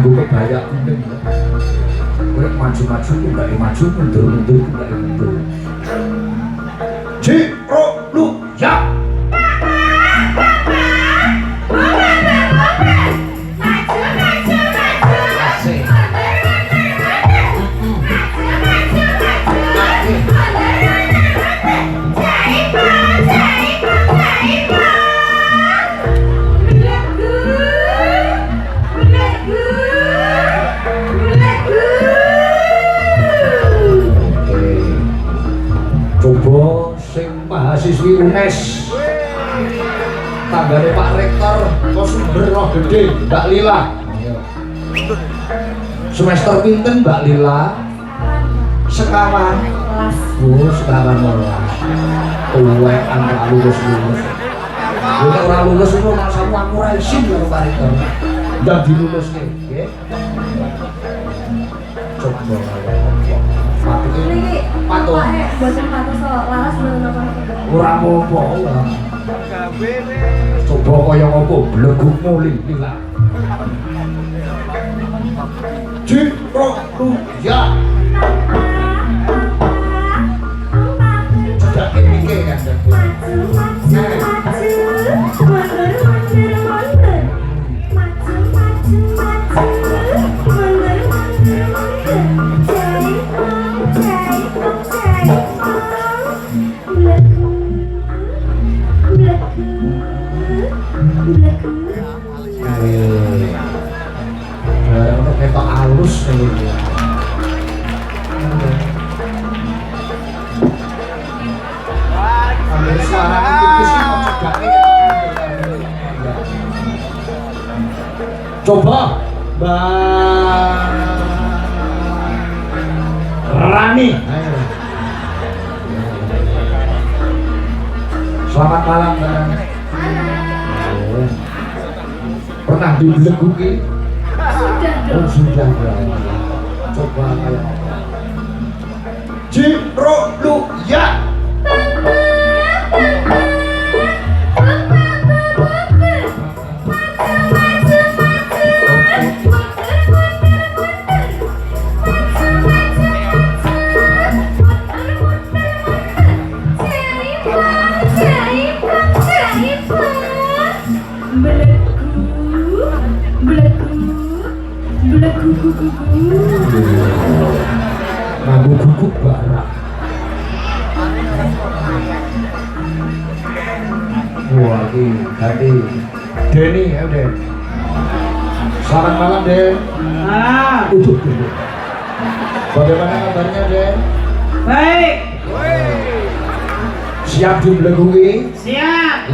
nganggo kebaya kuning. Kowe maju-maju ku gak maju, mundur-mundur ku gak mundur. Ciro lu ya. Coba sing mahasiswi UNES tanggane Pak Rektor kok sumber roh gede Mbak Lila semester pinten Mbak Lila sekawan sekawan molas tuwek angka lulus ora lulus itu masamu aku ora isin karo Pak Rektor ndak diluluske nggih coba patuh boten patuh laras belum napa-napa ora apa-apa coba kaya apa blegukmu lila Ciro lu ya cedak iki kan ketok halus ini. Ambil suara tipis coba Mbak Rani. Selamat malam Mbak Rani. Pernah dibeleguki? Oh sudah coba kayak Ciro lu ya nganggo guguk barang. Wah ini tadi Denny ya Den. Selamat malam Den. Duduk. Bagaimana kabarnya Den? Baik. Siap dibeleguki? Siap.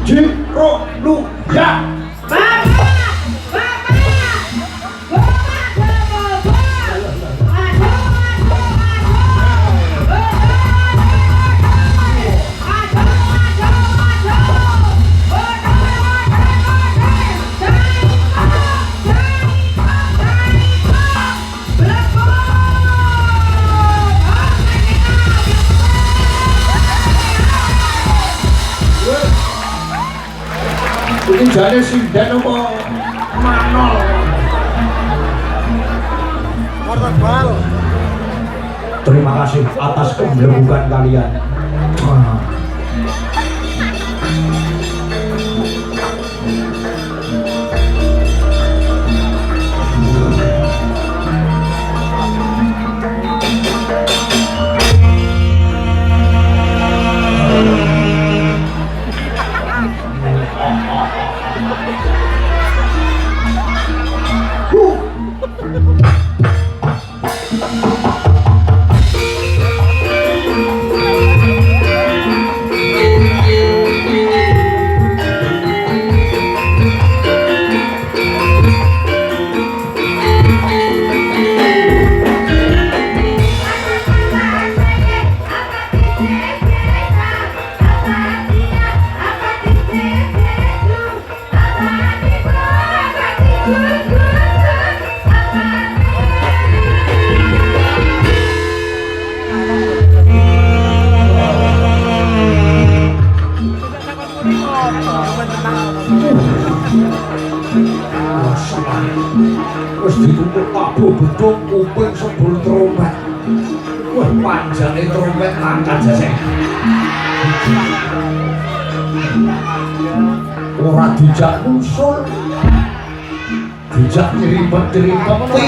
Ciro lu ya. Ini jane sinden apa manol. Terima kasih atas kebelebukan kalian. Wis ditumpuk tabuh bedhog kuping sebul trompet. Wah panjane trompet angkat jasek. Ora dijak usul. Dijak diribet-diribeti.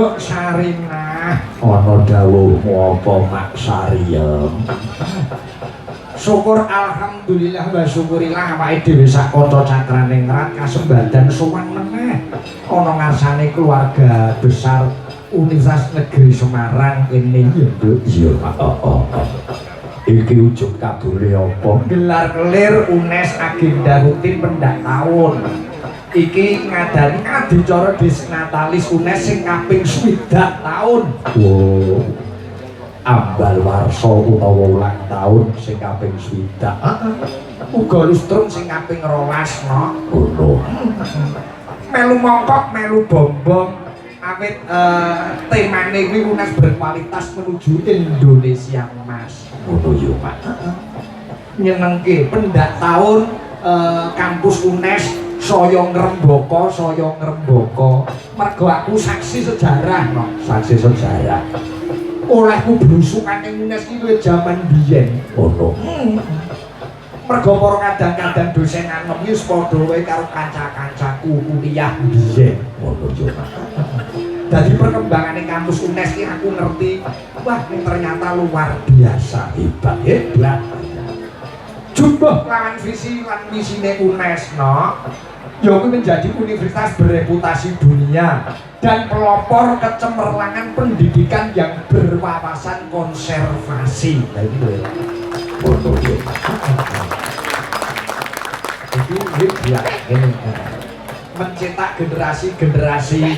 Mbok Sarinah. Ana dawuhmu apa Mak Sariem? Syukur alhamdulillah wa syukurillah awake dhewe sak kanca cakraning ngrat kasembadan sowan meneh ana ngarsane keluarga besar Universitas Negeri Semarang ini ya Nduk. Iya iki ujug kabule apa? Gelar kelir UNES agenda rutin pendak tahun. Iki ngadani adicara Disnatalis UNES sing kaping 60 tahun. Wow. Ambal warsa utawa ulang tahun sing kaping 60. Uga lustrum sing kaping 12 no. Ngono. Melu mongkok, melu bombong. Awit temane kuwi UNES berkualitas menuju Indonesia Mas. Ngono yo Pak. Nyenengke pendak tahun kampus UNES saya ngrembaka mergo aku saksi sejarah no. Saksi sejarah. Olehku blusukan ning UNES iki wis jaman biyen. Ngono. Mergo para kadang-kadang dosen anem iki padha wae karo kanca-kancaku kuliah biyen. Ngono yo Pak. Dadi perkembangan kampus UNES iki aku ngerti, wah ini ternyata luar biasa, hebat. Jumlah lawan visi lan misine UNES no. Yaitu menjadi universitas bereputasi dunia dan pelopor kecemerlangan pendidikan yang berwawasan konservasi. Nah itu ya. Jadi mencetak generasi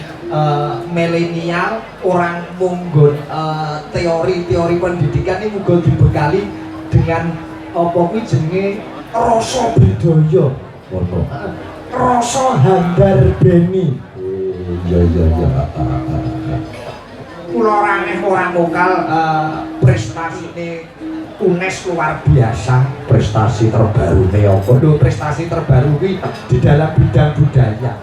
milenial orang munggon teori-teori pendidikan ini mungkin dibekali dengan apa kuwi jenenge rasa budaya. Rasa handarbeni. Iya. Kula orang lokal prestasine UNES luar biasa. Prestasi terbaru apa? Lho, prestasi terbaru kuwi di dalam bidang budaya.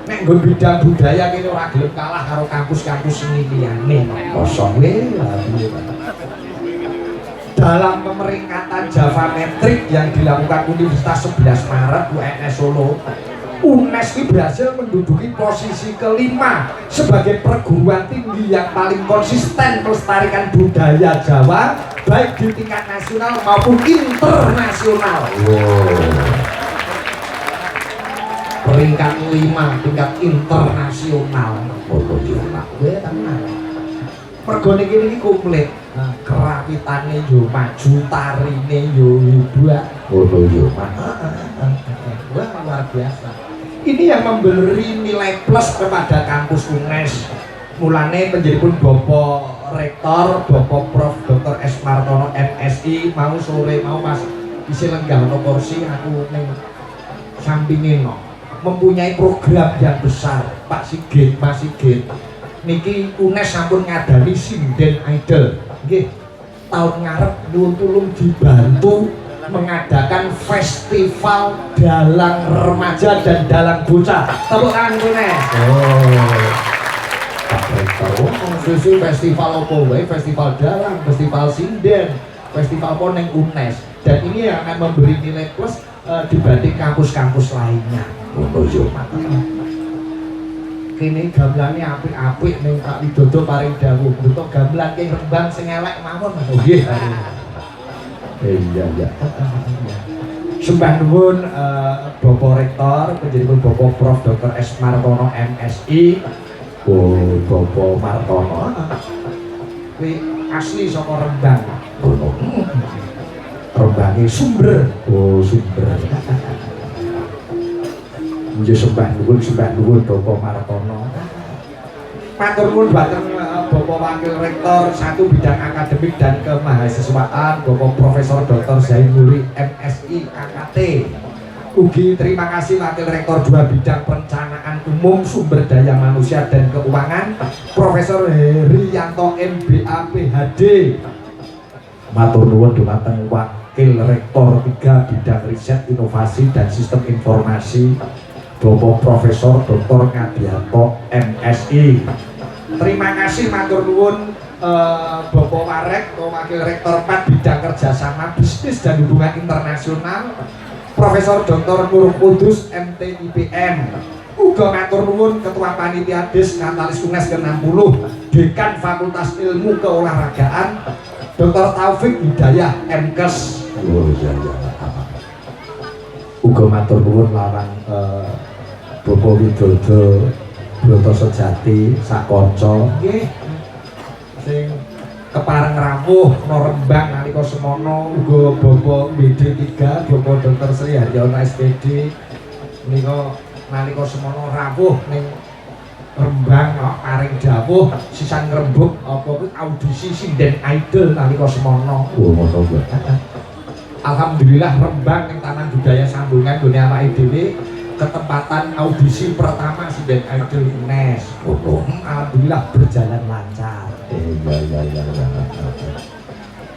Nek nggon bidang budaya kene ora gelem kalah karo kampus-kampus seni liyane. Kosong dalam pemeringkatan Java Metrik yang dilakukan Universitas 11 Maret UNS Solo, UNES ini berhasil menduduki posisi kelima sebagai perguruan tinggi yang paling konsisten melestarikan budaya Jawa baik di tingkat nasional maupun internasional. Peringkat 5 tingkat internasional. Mergo niki komplit. Kerawitane yo maju, tarine yo hebat. Ngono yo, Mas. Wah, luar biasa. Ini yang memberi nilai plus kepada kampus UNES. Mulane penjeripun Bapak Rektor, Bapak Prof Dr. S. Martono MSI mau sore mau pas isi lenggahno kursi aku ning sampinge no. Mempunyai program yang besar, Pak Sigit, Mas Sigit. Niki UNES sampun ngadani sinden idol. Nggih, tahun ngarep nyuwun tulung dibantu mengadakan festival dalang remaja dan dalang bocah. Tepuk tangan UNES. Pak Rektor, susu festival apa wae, festival dalang, festival sinden, festival poneng UNES. Dan ini yang akan memberi nilai plus dibanding kampus-kampus lainnya. Ngono yo, Pak. Kini gamelannya apik-apik ning Pak Widodo paring dawuh. Betul gamelan ki Rembang sing elek mawon. Nggih. Iya. Sembah nuwun Bapak Rektor, panjenengan Bapak Prof Dr. S. Martono MSI. Oh, Bapak Martono. Kuwi asli saka Rembang. Rembange Sumber. Oh, Sumber. Nggih sembah nuwun Bapak Martono. Matur nuwun dhateng Bapak Wakil Rektor 1 bidang akademik dan kemahasiswaan Bapak Profesor Dr. Zainuri MSI KKT. Ugi terima kasih Wakil Rektor 2 bidang perencanaan umum sumber daya manusia dan keuangan Profesor Herianto MBA PhD. Matur nuwun dhumateng Wakil Rektor 3 bidang riset inovasi dan sistem informasi Bapak Profesor Dr. Ngadianto MSI. Terima kasih matur nuwun Bapak Warek, Wakil Rektor 4 bidang kerjasama bisnis dan hubungan internasional Profesor Dr. Nur Kudus MTIPM. Uga matur nuwun Ketua Panitia Dis Katalis UNES ke-60 Dekan Fakultas Ilmu Keolahragaan Dr. Taufik Hidayah MKes. Oh iya. Uga matur nuwun larang Bapak Widodo Broto Sejati sakonco nggih sing kepareng rawuh no Rembang nalika semono uga Bapak BD3 Bapak Dr. Sri Haryono SPD menika nalika semono rawuh ning Rembang no, paring dawuh sisan ngrembug apa kuwi audisi sinden idol nalika semono. Oh ngono kuwi. Alhamdulillah Rembang ning Taman Budaya Sambungan gone awake dhewe ketempatan audisi pertama sinden idol UNES. Oh, alhamdulillah berjalan lancar. Iya.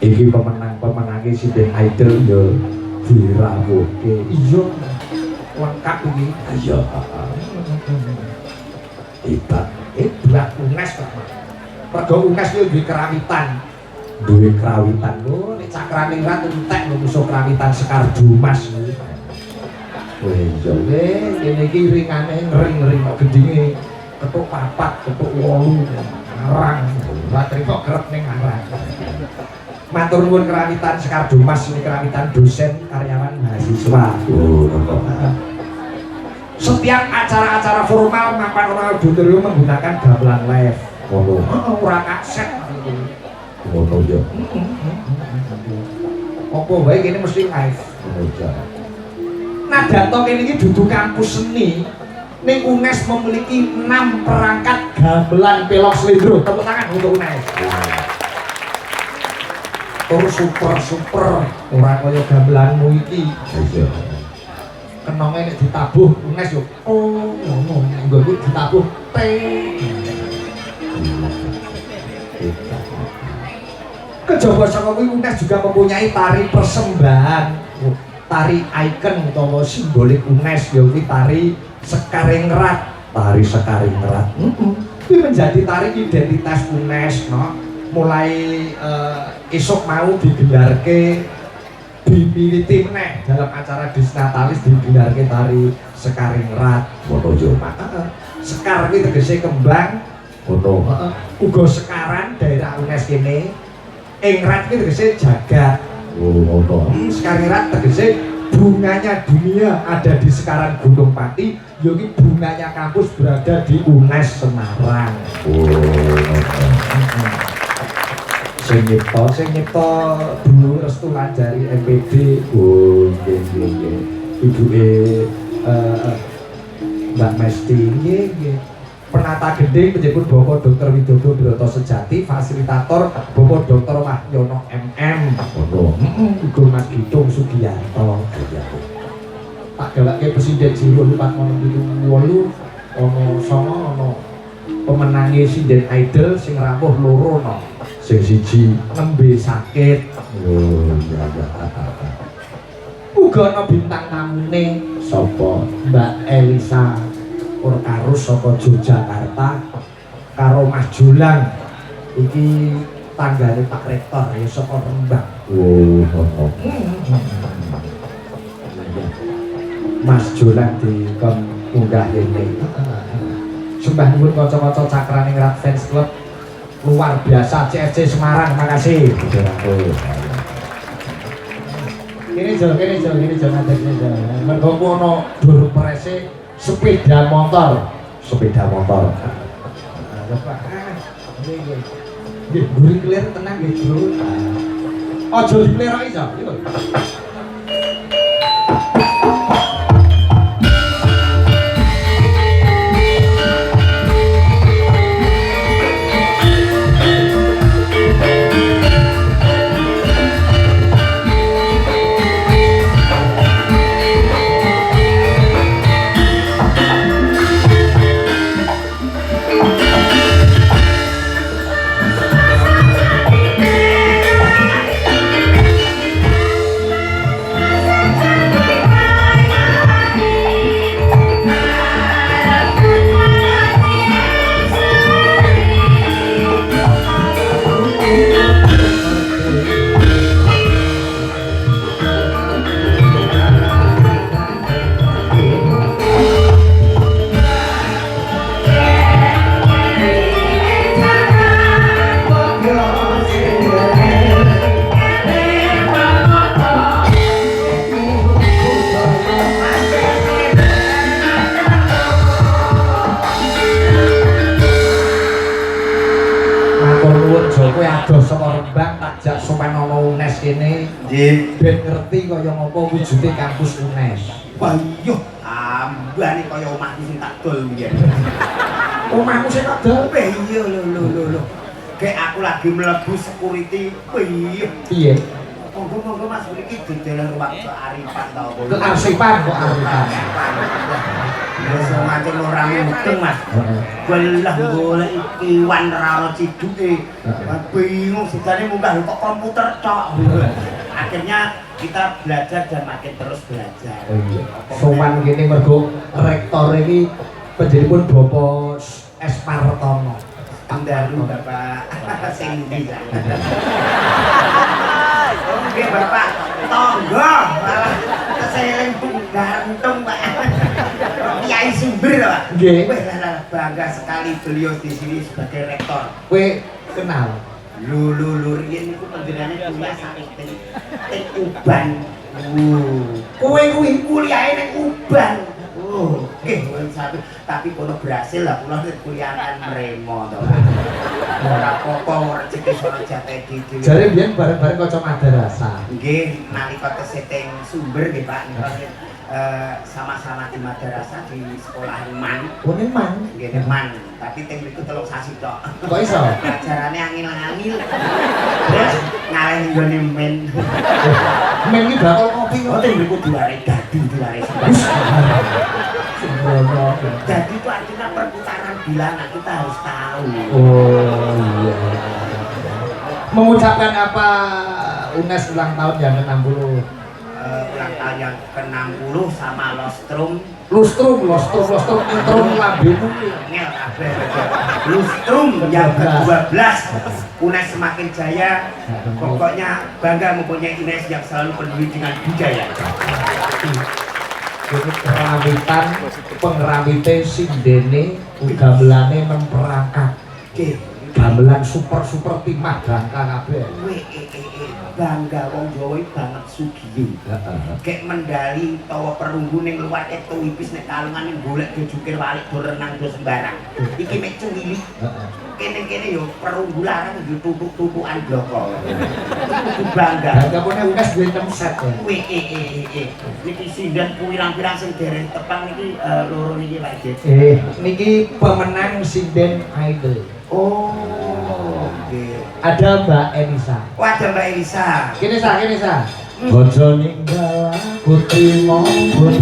Iki pemenang-pemenange sinden idol yo dirawuhke. Iya. Lengkap ini. Iya. Hebat UNES kok. Mergo UNES yo duwe kerawitan. Duwe kerawitan lho, nek Cakraning Rat entek lho musuh kerawitan Sekar Dumas kuwi. Iya. Kene iki ringane ngering-ngering kok gendinge ketuk 4, ketuk 8 ngarang. Bateri kok kerep ning ngarang. Matur nuwun kerawitan Sekar Dumas ini kerawitan dosen karyawan mahasiswa. Oh, setiap acara-acara formal mapan orang auditorium menggunakan gamelan live. Ora kaset gitu. Ngono ya. Apa wae kene mesti live. Nah, Dato kene iki dudu kampus seni. Ning UNES memiliki 6 perangkat gamelan pelok slendro. Tepuk tangan untuk UNES. Terus super ora kaya gamelanmu iki. Iya. Kenonge nek ditabuh UNES yo oh ngono nggo ditabuh T. Kejaba saka kuwi UNES juga mempunyai tari persembahan, tari ikon utawa simbolik UNES yaitu tari Sekaringrat. Tari Sekaringrat. Kuwi menjadi tari identitas UNES no. Mulai esok mau digelarke dipilih meneh dalam acara Disnatalis digelarke tari Sekaringrat. Ngono yo. Sekar kuwi tegese kembang. Ngono. Uga sekaran daerah UNES kene. Ingrat kuwi tegese jagat. Oh, ngono. Sekaringrat tegese bunganya dunia ada di sekaran Gunung Pati. Yogi bunganya kampus berada di UNES Semarang. Oh, ngono. Sing nyipta dulu Restu Lanjari MPD. Oh, nggih. Ibuke Mbak Mesti nggih. Penata gending penyebut Bapak Dr. Widodo Broto Sejati, fasilitator Bapak Dr. Wahyono MM. Ngono. Iku Mas Gitung Sugiyanto. Tak galake Presiden 04 ono songo ono pemenange sinden idol sing rawuh loro no. Sing siji nembe sakit. Oh, iya. Uga ana bintang tamune sapa Mbak Elisa Urkarus saka Yogyakarta karo Mas Julang iki tanggane Pak Rektor ya saka Rembang. Oh, ngono. Mas Julang dikon munggah kene. Sembah nuwun kanca-kanca Cakraning Rat Fans Club luar biasa CFC Semarang, makasih. Kene jol nanti kene jol. Mergo ono dur prese sepeda motor. Nggih, guri clear tenang nggih, Bro. Aja dikleroki, Cak. adoh saka Rembang takjak sopan ana UNES kene. Nggih. Ben ngerti kaya ngapa wujude kampus UNES. Wah iya, ambane kaya omahku sing tak dol mbiyen. Omahmu sing tak dol. Iya lho. Kayak aku lagi mlebu security, iya. Piye? Monggo Mas mriki dodolan waktu Arifan ta apa. Kearsipan kok Arifan. Wis macam ora mudeng Mas. Belah golek iwan ra ono ciduke. Bingung sidane munggah kok komputer tok. Akhirnya kita belajar dan makin terus belajar. Oh iya. Sowan kene mergo rektor iki panjenenganipun Bapak S. Partono. Kandaru Bapak sing ndi lah. Oke Bapak tonggo malah keseling gantung Pak. Kiai Sumber Pak. Nggih. Wah bangga sekali beliau di sini sebagai rektor. Kowe kenal? Lu riyen niku panjenengane kuliah saking teng Uban. Kowe kuwi Kuliahe ning Uban. Nggih, satu tapi kono berhasil lah kula kuliahan mremo to. Ora apa-apa rezeki sono jate dhewe. jare biyen bareng-bareng kanca madrasah. Nggih, nalika tesih teng Sumber nggih Pak, sama-sama di madrasah di sekolah Man. Oh memang. Nggih, Man, tapi teng mriku 3 sasi tok. Kok iso? Pelajarane angil-angil. Terus ngalih nggone men. Men iki bakal kopi kok. Oh, teng mriku diware dadi, diware Sembrono. jadi itu artinya perputaran bilangan kita harus tahu. Oh iya. Mengucapkan apa UNES ulang tahun yang ke-60? Ulang tahun yang ke-60 sama Lostrum Lostrum lambemu ngel kabeh. Lustrum yang ke-12 UNES semakin jaya. Pokoknya bangga mempunyai UNES yang selalu peduli dengan budaya. ini kerambitan pengeramite sindene gamelane memperangkat gamelan super timah gangka kabeh bangga wong Jawa banget sugih kayak mendali tawa perunggu ning luar itu wipis nek kalungan ning golek do jukir walik do renang do sembarang iki mek cuwili kene-kene yo perunggu larang yo tutuk-tutukan bloko bangga gapune UNES duwe 6 set ya niki sindan pirang-pirang sing dereng tepang niki loro niki Pak Jet niki pemenang sinden idol. Oh oke ada Mbak Elisa. Oh ada Mbak Elisa. Kene sa. Bojo ninggal putri maupun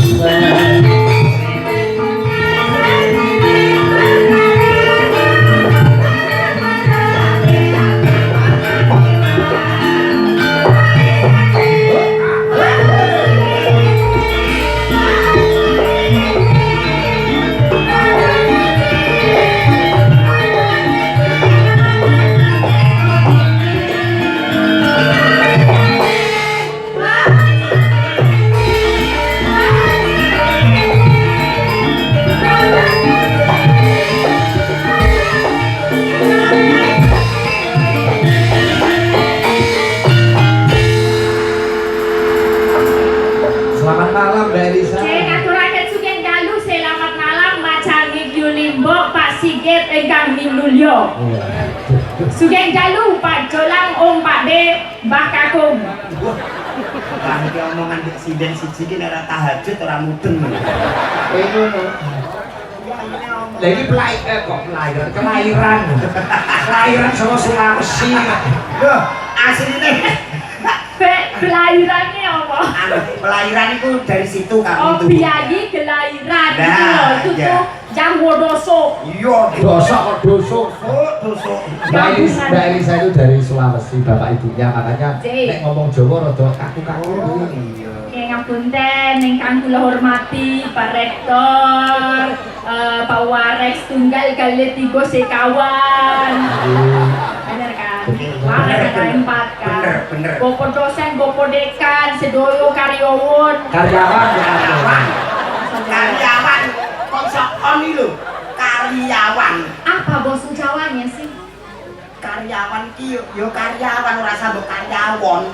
Sugeng Jalu, Pak Jolang, Om Pak De, Mbah Kakung. Wah, iki omongan di sinden siji ki nek ora tahajud ora mudeng. ngono. Lah iki kelahiran. Kelahiran sama Sulawesi. Loh, asline Kelahirannya apa? Kelahiran itu dari situ kamu Oh, tuh. biayi kelahiran Nah, gitu loh. Itu iya. tuh Jangwodoso. Iya, Dosok. dosok. Mbak Elisa itu dari Sulawesi, bapak ibunya makanya Cik. nek ngomong Jawa rada kaku-kaku. Iya. Kayak ngapunten, ingkang kula hormati Pak Rektor, Pak Warex tunggal kali 3 sekawan. Bener kan? Warex kali 4 kan? Bener. Bapak dosen, Bapak dekan, sedoyo karyawon. Karyawan. Karyawan. Konsok oni lho. Karyawan. Apa bahasa Jawanya sih? Karyawan ki yo karyawan ora sambok karyawon.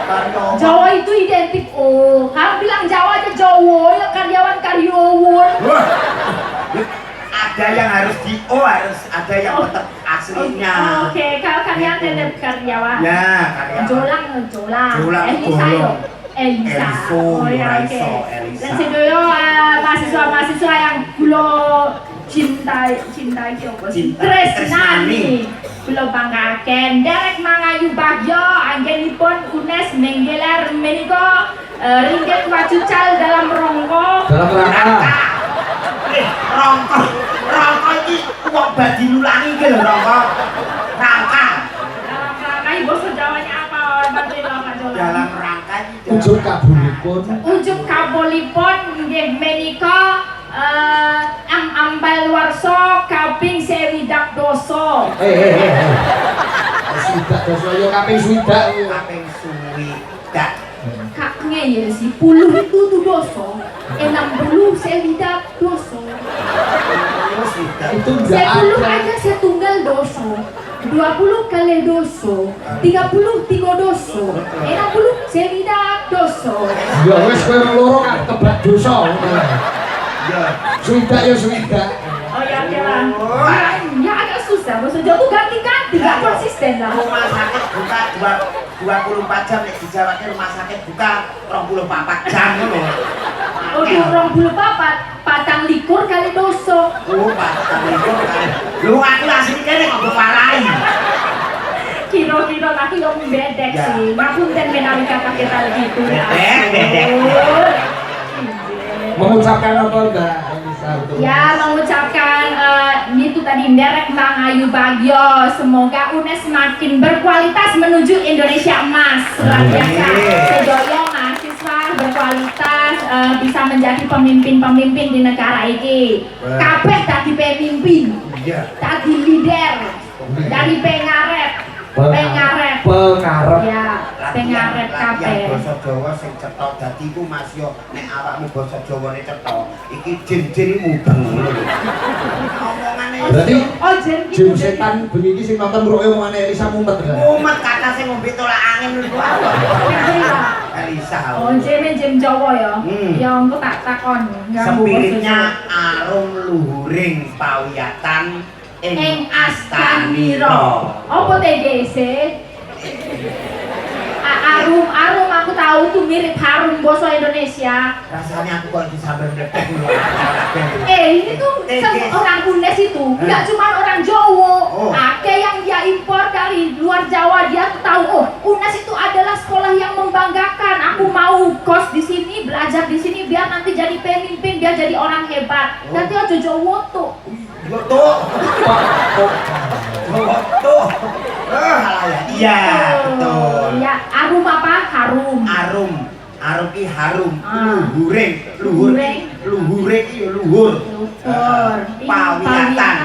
Karyawan. Jawa itu identik. Oh, kamu bilang Jawa aja Jawa, ya karyawan karyawon. Wah. Ada yang harus di O, harus ada yang tetap aslinya. Oke, kalau kalian ada karyawan. Ya, karyawan. Jolang. Jolang, Elisa yo. Elisa. Oh ya oke. Dan sedoyo mahasiswa yang kula cintai apa? Tresnani. Kula banggaken derek mangayu bagyo anggenipun UNES menggelar menika ringgit wacucal dalam rongko. Dalam rangka. Rongko iki wong badi nulangi iki lho rongko. Rangka. Dalam rangka ibu sejawanya apa? Bantu Pak Jolang. Dalam rangka iki Ujung kabulipun. Ujung kabulipun nggih menika ambal warso kaping sewidak doso. Swidak dosa yo kaping swidak. kaping suwidak. Kak ngeyel sih, 10 itu tuh doso, 60 sewidak doso. Swidak. Itu enggak 10 ada. aja saya tunggal doso, 20 kali doso, 30 tiga doso, 60 sewidak doso. Ya wis kowe loro kan tebak dosa. Ya. Swidak ya swidak. Oh ya oke lah. Ya agak susah, bahasa Jawa tuh ganti-ganti, gak konsisten lah. Rumah sakit buka 24 jam nek dijawabke rumah sakit buka 24 jam ngono. Oh, 24 patang likur kali doso. Oh, patang likur kali. Lu aku asli kene kok marahi. Kira-kira laki lo bedek Ya. sih. Ngapunten menawi kata kita gitu. Bedek. Mengucapkan apa Mbak Elisa untuk Ya, mengucapkan itu tadi Derek Bang Ayu Bagyo. Semoga UNES semakin berkualitas menuju Indonesia emas. Luar biasa. Sedoyo mahasiswa berkualitas bisa menjadi pemimpin-pemimpin di negara ini. Kabeh tadi pemimpin, Iya. tadi leader, dari pengaret. Pengaret. pengarep. Ya, pengaret Latihan kabeh. basa Jawa sing cetha dadi iku Mas yo nek awakmu basa Jawane cetha iki jin-jin mubeng ngono lho. Omongane Berarti Oh, jen jin setan bengi iki sing nonton mroke omongane Elisa mumet kan. mumet kata sing ngombe tolak angin niku apa? Elisa. Oh, jem Jawa ya. Ya engko tak takon. Spiritnya arum luhuring pawiyatan ing astanira. Apa TGC? Arum aku tahu tuh mirip harum bahasa Indonesia. Rasanya aku kok disambar meledak dulu. Ini tuh orang UNES itu nggak cuma orang Jawa. Oh. Ada yang dia impor dari luar Jawa, dia tuh tahu oh UNES itu adalah sekolah yang membanggakan. Aku mau kos di sini, belajar di sini biar nanti jadi pemimpin, biar jadi orang hebat. Nanti aja Jawa tuh. Tuh. Iya, betul. Ya, arum apa? Harum. Arum ki harum, luhuring, Luhuring. luhuring ki luhur. Luhur. Pawiyatan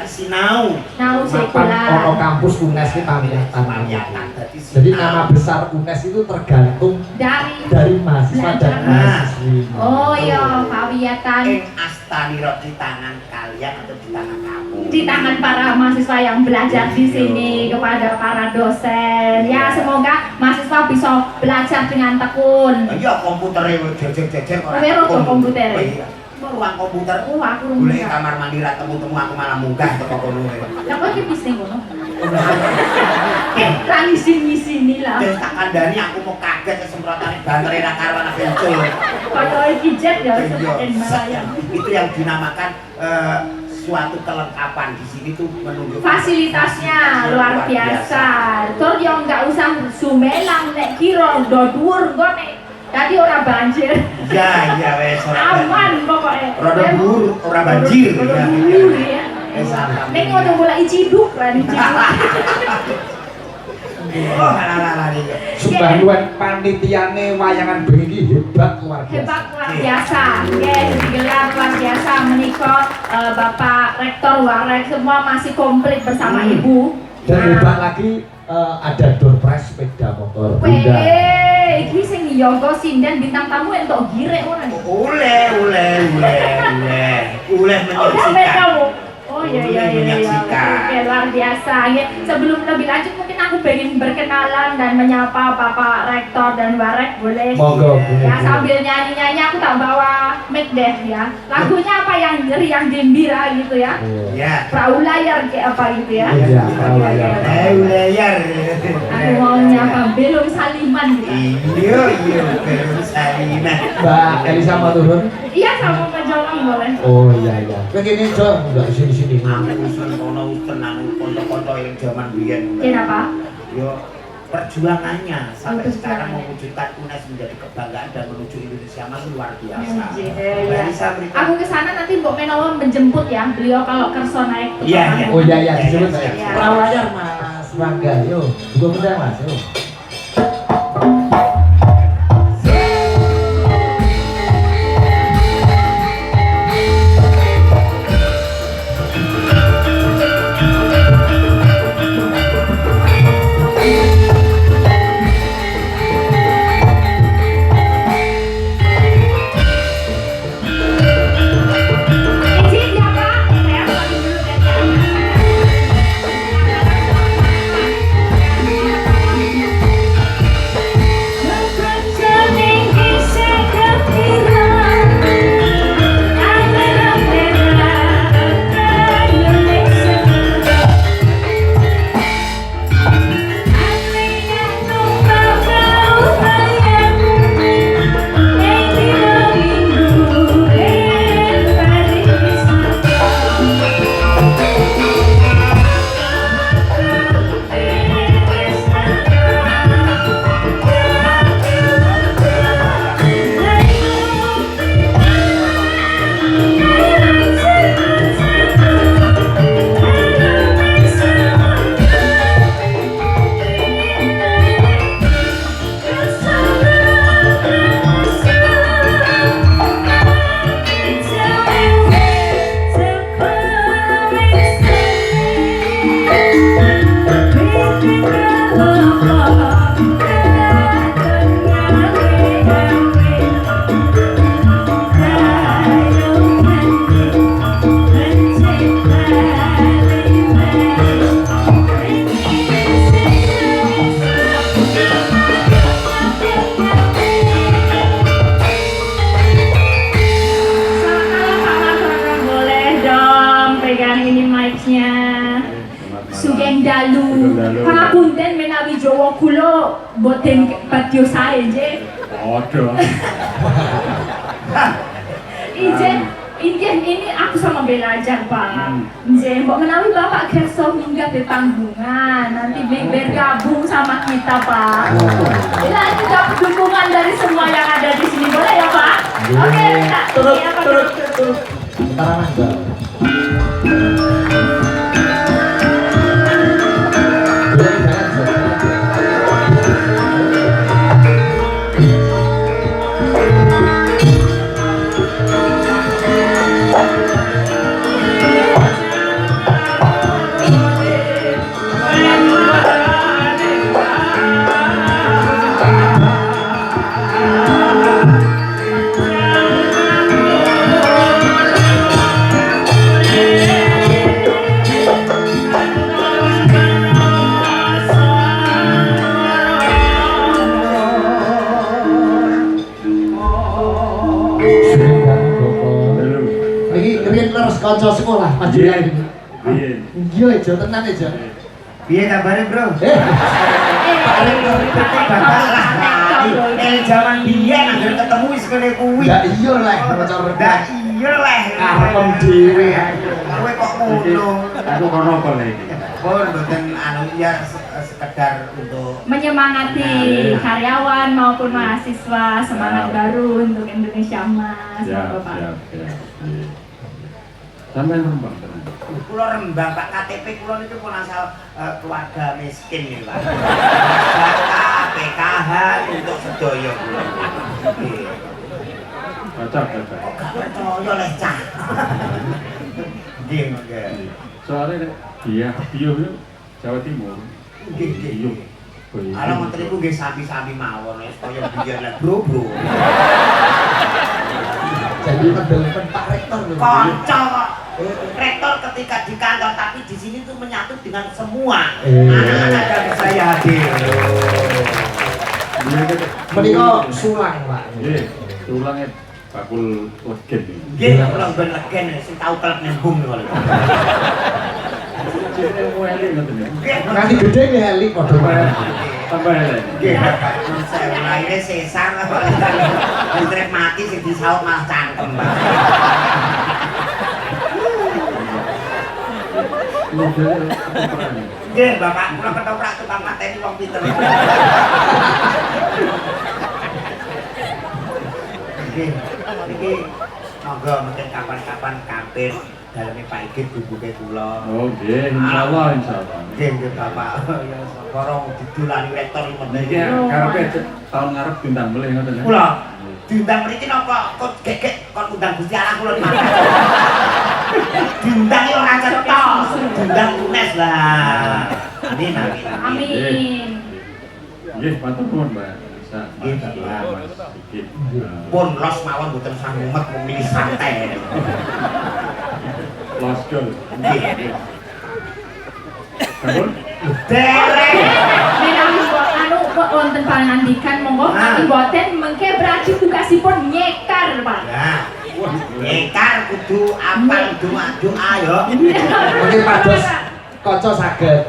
sinau. Nau Mapan ono sekular. kampus UNES ini pawiyatan. Pawiyatan Jadi nama besar UNES itu tergantung dari mahasiswa dan mahasiswi. Oh iya, pawiyatan Ing astanira di tangan kalian atau di tangan kamu? di tangan para mahasiswa yang belajar di sini, kepada para dosen. Ya, semoga mahasiswa bisa belajar dengan tekun. Iya, komputernya jejer-jejer kok. Kowe roto komputer? Iya. Ruang komputer. Oh, aku Boleh rumah. kamar mandi ra temu-temu aku malah munggah teko kono. Lah kok iki bisnis ngono? Ra sini lah. Wis tak kandhani aku mau kaget kesemprotane bantere ra karuan bencul. Kaya iki jet ya Iya, sepaten Malayan. itu yang dinamakan suatu kelengkapan di sini tuh menunjukkan Fasilitasnya luar biasa. Tur yo enggak usah sumelang nek kira do dhuwur engko nek tadi ora banjir. Iya wes Aman pokoknya. Rada dhuwur ora banjir Rada ya. dhuwur ya. Wes aman. Nek ngono mulai ciduk lah diciduk. Oh, alah Sembaluan panitiane wayangan bengi iki hebat luar biasa. Hebat luar biasa. Yes, digelar luar biasa menika Bapak Rektor Warek semua masih komplit bersama Ibu. Dan hebat lagi ada door prize sepeda motor. Bunda. Weh, iki sing yoga sinden bintang tamu entuk girek ora. Oleh Oh, udah menyaksikan. kamu. Oh iya. menyaksikan. Oke, luar biasa. Ya, sebelum lebih lanjut mungkin aku pengen berkenalan dan menyapa Bapak Rektor dan Warek, boleh? Monggo. Ya, sambil nyanyi-nyanyi aku tak bawa mic deh ya. Lagunya apa yang riang gembira gitu ya? Ya. Perahu layar kayak apa gitu ya? Iya, perahu layar. Layar. Aku mau nyapa Belum Saliman gitu. Iya, belum Saliman. Mbak Elisa mau turun? Iya, sama Mbak Jolong boleh. Oh iya. Begini Jo, enggak di sini. Aku usul kono tenang konco-konco yang zaman biyen. Kenapa? Yo perjuangannya sampai Oh, sekarang perjuangannya. mewujudkan UNES menjadi kebanggaan dan menuju Indonesia Maju luar biasa. Iya. Bisa berikan. Aku ke sana nanti Mbok Menowo menjemput ya. Beliau kalau kerso naik. Iya, iya. Oh iya, disebut Iya, iya. perahu layar Mas Rangga. Yo, buka benda Mas. Yo. Izin ya Pak, saya ambil dulu Sugeng dalu. Pangapunten menawi Jawa kula boten badya sae nggih. Waduh. Ijen ini aku sama belajar Pak. Nggih, mbok menawi Bapak kersa minggat di tanggungan, nanti bergabung sama kita Pak. Bila ini dapat dukungan dari semua yang ada di sini, boleh ya Pak? Oke, minta ini apa dulu? Sekarang Mas. Kanca sekolah Mas Julian iki. Piye? Iya, aja tenan aja. Piye kabare, Bro? Pak Rektor Bapak lah. Zaman biyen anggere ketemu wis kene kuwi. Ya iya lah, bocor Lah iya lah. Karepem dhewe. Kowe kok ngono. Aku kono apa lagi? Pun mboten anu ya sekedar untuk Menyemangati karyawan maupun mahasiswa, semangat baru untuk Indonesia Mas, Siap, Bapak. siap. Sampai Rembang tenan. Kulo Rembang Pak, KTP kulo niku pun asal keluarga miskin iki Pak. PKH untuk sedaya kulo. Cocok. Kok gak percaya leh cah. Nggih, monggo. Soalnya dia bio Jawa Timur. Bio. Ala ngoten niku nggih sami-sami mawon wis kaya biyen lah, Bro. Jadi pendelpen Pak Rektor lho. Kanca kok Rektor ketika di kantor, tapi di sini tuh menyatu dengan semua anak-anak dan saya hadir. Menika sulang, Pak. Nggih, tulangnya bakul legen iki. Nggih, kula ben legen sing tau kelep nembung lho. Jenenge weli ngoten ya. Nganti gede nggih elik padha wae. Tambah elek. Nggih, Bapak. Saya lahirnya sesar kok listrik mati sing disaut malah cangkem, Pak. Modele keperan. Nggih, Bapak, kula ketoprak tukang mateni wong pinter. Nggih, niki monggo mungkin kapan-kapan kampir daleme Pak Igit bubuke kula. Oh nggih, insyaallah insyaallah. Nggih, nggih Bapak. Ya sekarang didulani rektor Niki karepe tahun ngarep diundang melih ngoten ya. kula diundang mriki napa kok gegek kon undang Gusti Allah kula makan. Diundang yo ora cetha, diundang tunes lah. Amin amin. Amin. Nggih, matur nuwun, Mbak. Bisa. Nggih, Bapak. Mas Dikit. Pun los mawon mboten sangumet memilih santai. Los Jol. Nggih. Sampun? Derek. Menawi anu wonten pangandikan monggo kami boten mengke berarti tugasipun nyekar, Pak. Ya. Nyekar kudu apal doa-doa yo. Mungkin pados kaca saged.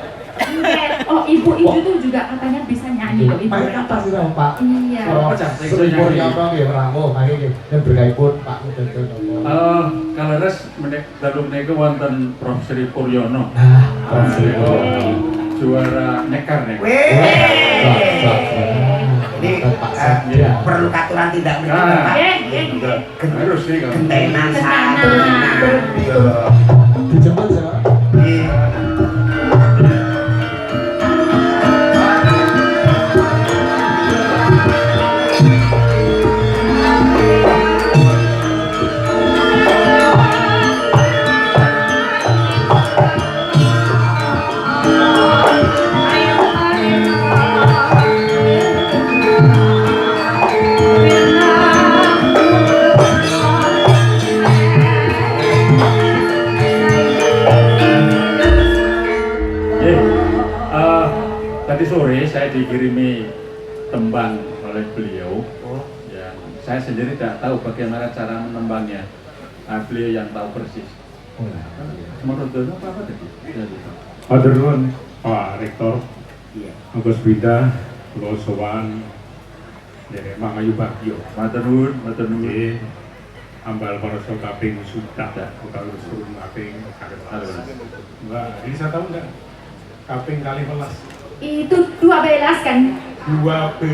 Nggih. Oh, ibu-ibu tuh juga katanya bisa nyanyi loh, Ibu. Main apa sih Pak? Iya. Sri Puryono nggih rawuh mangke nggih dan berkahipun Pak Mudodo napa. Kaleres dalu menika wonten Prof Sri Puryono. Nah, Sri Juara nekar nih. Ini Pak Sadya. perlu aturan tidak Nah. Pak. Nggih. Harus nih kalau. Gentenan satu. Dijemput sama. Tadi sore saya dikirimi tembang oleh beliau. Ya, saya sendiri tidak tahu bagaimana cara menembangnya. Beliau yang tahu persis. Menurut Dono apa tadi? Matur nuwun Pak Rektor. Iya. Agus Bida, kula sowan derek Mangayu Bagyo. Matur nuwun, matur nuwun. Nggih. Ambal paraso kaping sudah utawi surung kaping kalih. Mbak, ini saya tahu enggak? Kaping 12. Itu 12 kan? 12.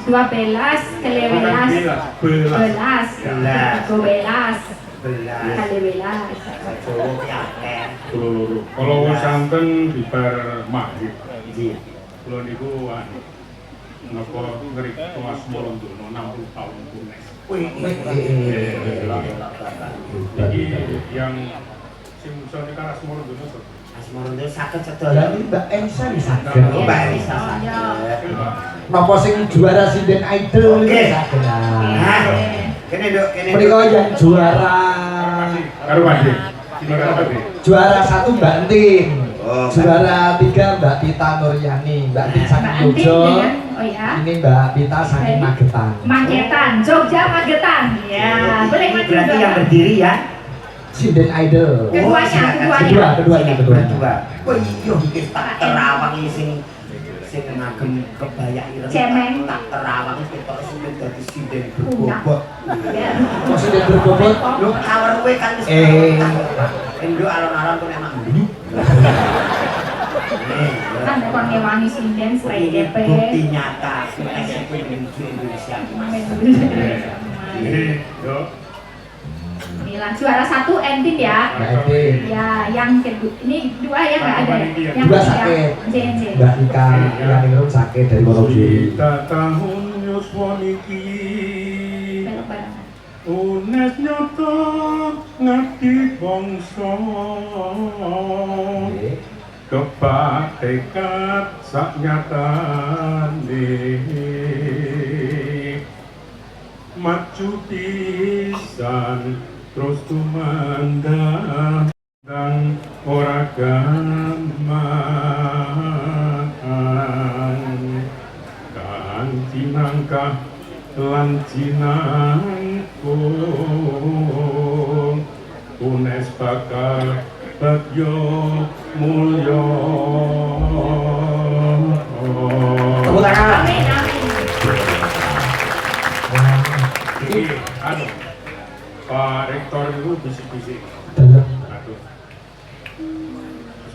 12, kelewelas, belas, Belas. 12, Belas. kalewelas. Jowo ki akeh. Kula loro. Kala santen bibar maghrib. Nggih. Kula niku napa ngriksa asmara dono 60 tahun kunes. Wih. Iki yang sing iso nikah asmara dono to. Asmara saged Lah sedaya. ini Mbak Elsa bisa Oh, saged. Mbak Elisa saged. Napa sing juara sinden idol Oke. iki saged. Nah, kene Dok, kene. Menika yang juara Karo Wandi. Gimana tadi? juara 1 Mbak Entin. Oh, Juara 3 Mbak Tita Nuryani, Mbak Tita Mbak saking Entin Jogja. dengan, oh ya, Ini Mbak Tita saking Magetan. Magetan, Jogja Magetan. Ya, boleh maju Berarti juga. yang berdiri ya. Sinden idol. Keduanya, silakan. keduanya. Kedua. Wih, yo iki tak terawang iki sing ngagem kebaya ireng. Cemeng. Tak terawang iki ketok sing dadi sinden Punya. berbobot. Ya. Kok sinden berbobot? Lu kawer kowe kan wis Eh. Endo alon-alon tuh emang dulu. Kan kon ngewangi sinden selain Ini DP. bukti nyata SCP menuju Indonesia. Ini, yo, Inilah juara 1 Entin ya. Mbak Entin. Ya, yang kedua ini dua ya nggak ada. Yang Dua ketiga, sakit. JNJ. Mbak Ika Yaningrum sakit dari Wonogiri. Kita tahun yuswa niki Belok barengan. Unes nyoto ngerti bangsa Kepak tekad sak nyatane Maju pisan terus tumandang dan ora gaman kan cinangkah lan cinangkung punes bakal bagyo mulya. Tepuk tangan. Amin, amin. Iki anu Pak Rektor itu bisik-bisik. Aduh.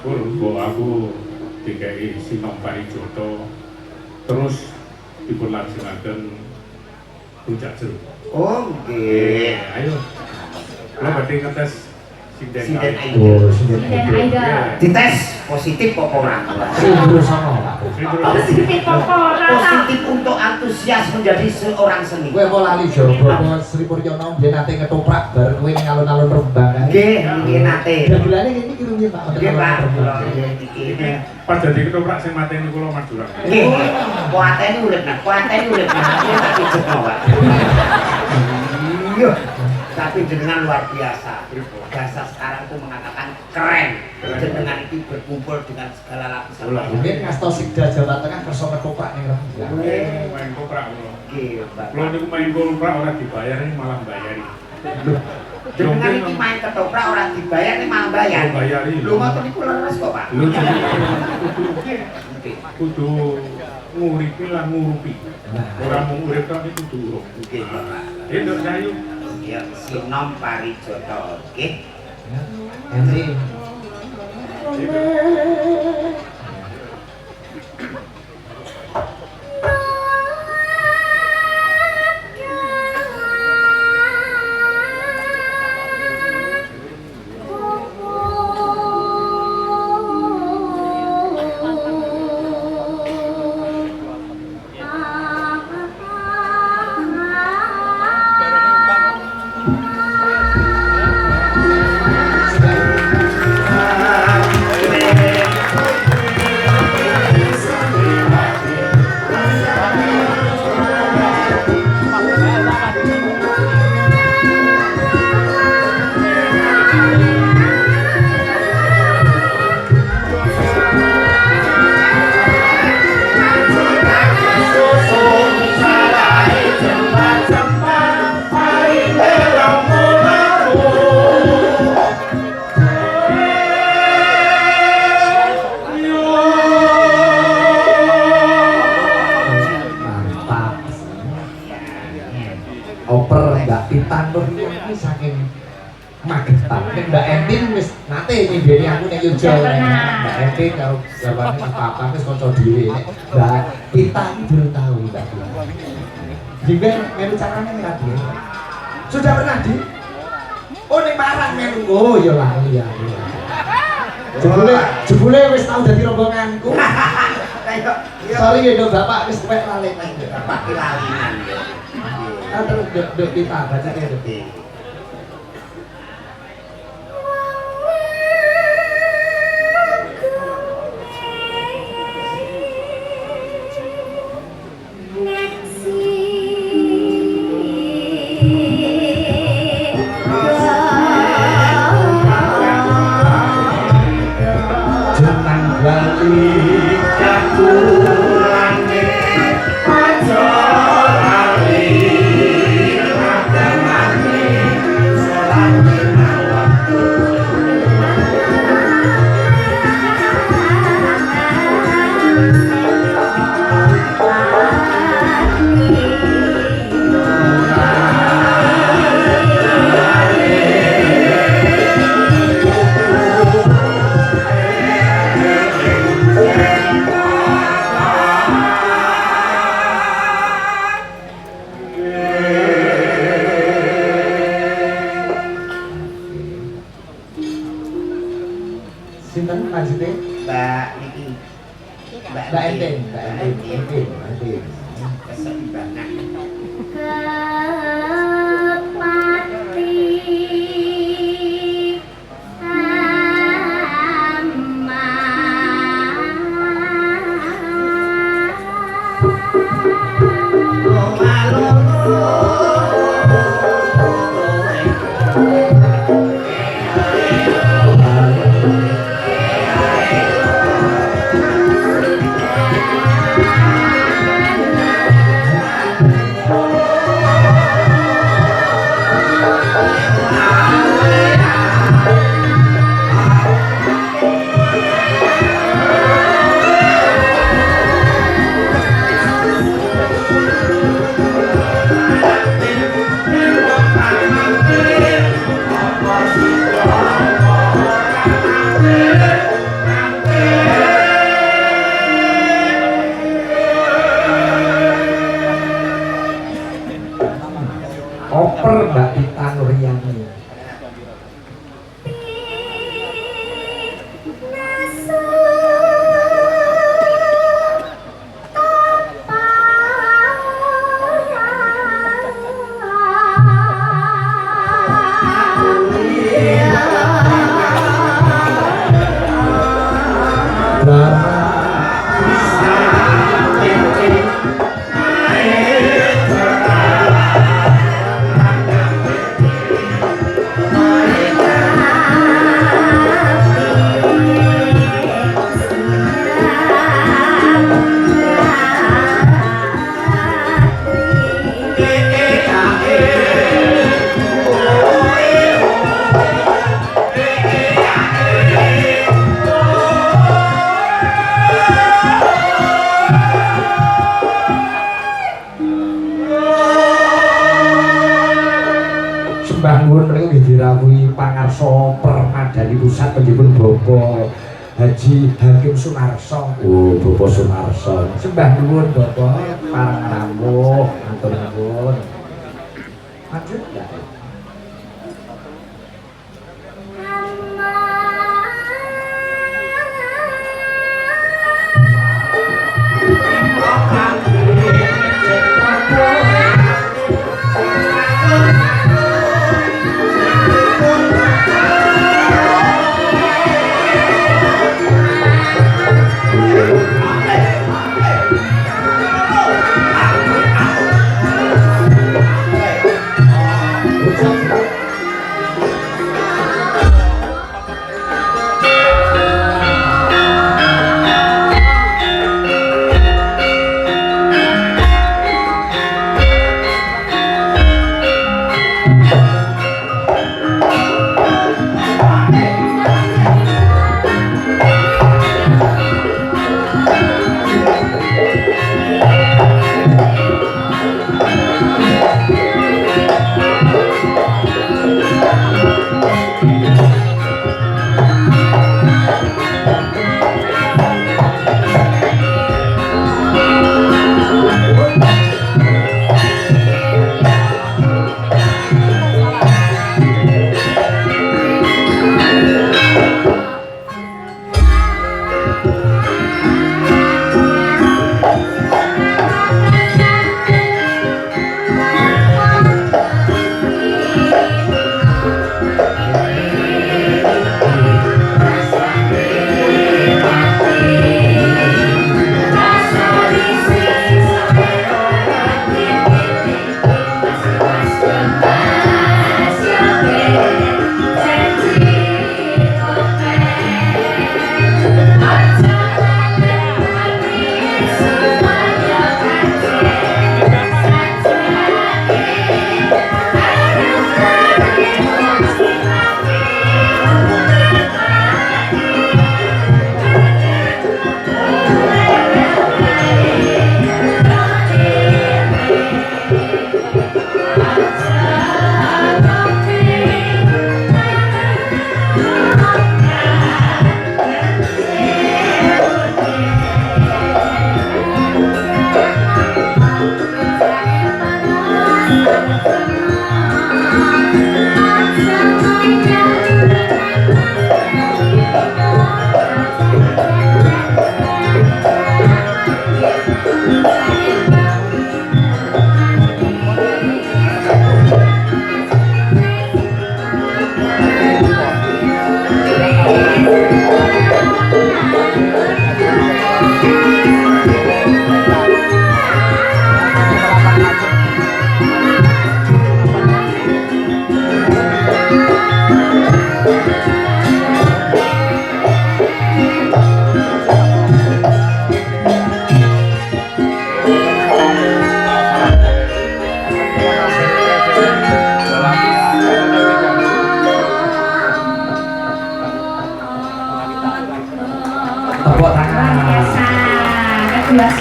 Sepuluh, kok aku dikai Sinom Parijoto terus dipunlaksanakan rujak jeruk. Oh, nggih. Ayo. Lo berarti ngetes sinden Sinden kali. Aida. Dan Aida. Dites positif apa ora? Sing sama Pak. Positif pokoknya. Positif untuk antusias menjadi seorang seni. Kowe mau lali Jawa apa Sri Puryono biyen nate ketoprak bareng kowe ning alun-alun Rembang. Nggih, nggih nate. Dagelane iki kirungin Pak. Nggih, Pak. Kula iki. Pas jadi ketoprak sing mateni kula Madura. Nggih. Kuatene urip nah, kuatene urip nah. Tak dijekno, Pak. Iya. Tapi jenengan luar biasa. Bahasa sekarang tuh mengatakan keren. Jenengan itu berkumpul dengan segala lapisan. Mungkin ngasto Sikda Jawa Tengah kersa ketoprak ning Rembang. Main koprak kula. Nggih, Pak. Kula niku main koprak ora dibayar ini malah bayari. Jenengan iki main ketoprak ora dibayar nih malah bayar. Oh, bayari. Lho ngoten niku leres kok, Pak. Lu kudu nguripi lan ngurupi. Ora mung urip tok iki kudu urip. Nggih, Bapak. Nduk sayu. Ya, Sinom Parijoto. Nggih. Henry. Oper Mbak Pitanur ini saking Magetan. Nek Mbak Entin wis nate nyinggeni aku nek Yogya. Mbak Entin karo jawabane Mas Papa wis kanca dhewe. Nek Mbak Pita iki durung tahu Mbak. Juga melu carane nek ade. Sudah pernah di? Oh ning Parang melu. Oh ya lali ya. Jebule wis tau dadi rombonganku. Sorry ya Bapak wis kowe lali. Bapak ki lalinan ya. Terus dek kita bacanya dek. Jenang Bali kakulane aja lali. Sinten lanjute? Mbak niki. Mbak Entin, Mbak Entin. Keseimbangan. Haji Hakim Sunarso. Oh, Bapak Sunarso. Sembah nuwun Bapak, parang rawuh, matur nuwun. Lanjut ya.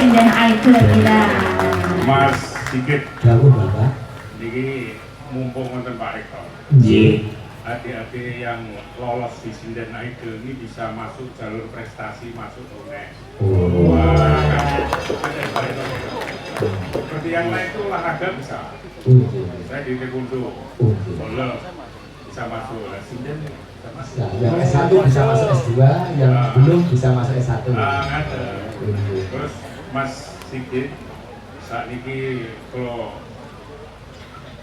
Sinden Idol kita. Mas Sigit, Dawuh Bapak. niki mumpung wonten Pak Rektor. Nggih. Adik-adik yang lolos di Sinden Idol ini bisa masuk jalur prestasi, masuk UNES. Oh. Wah, seperti yang lain itu olahraga bisa. Saya di taekwondo, bola bisa masuk. Nah, Sinden bisa masuk. Nah, yang S1 bisa masuk S2, yang belum bisa masuk S1. Ada. Terus Mas Sigit saat ini kalau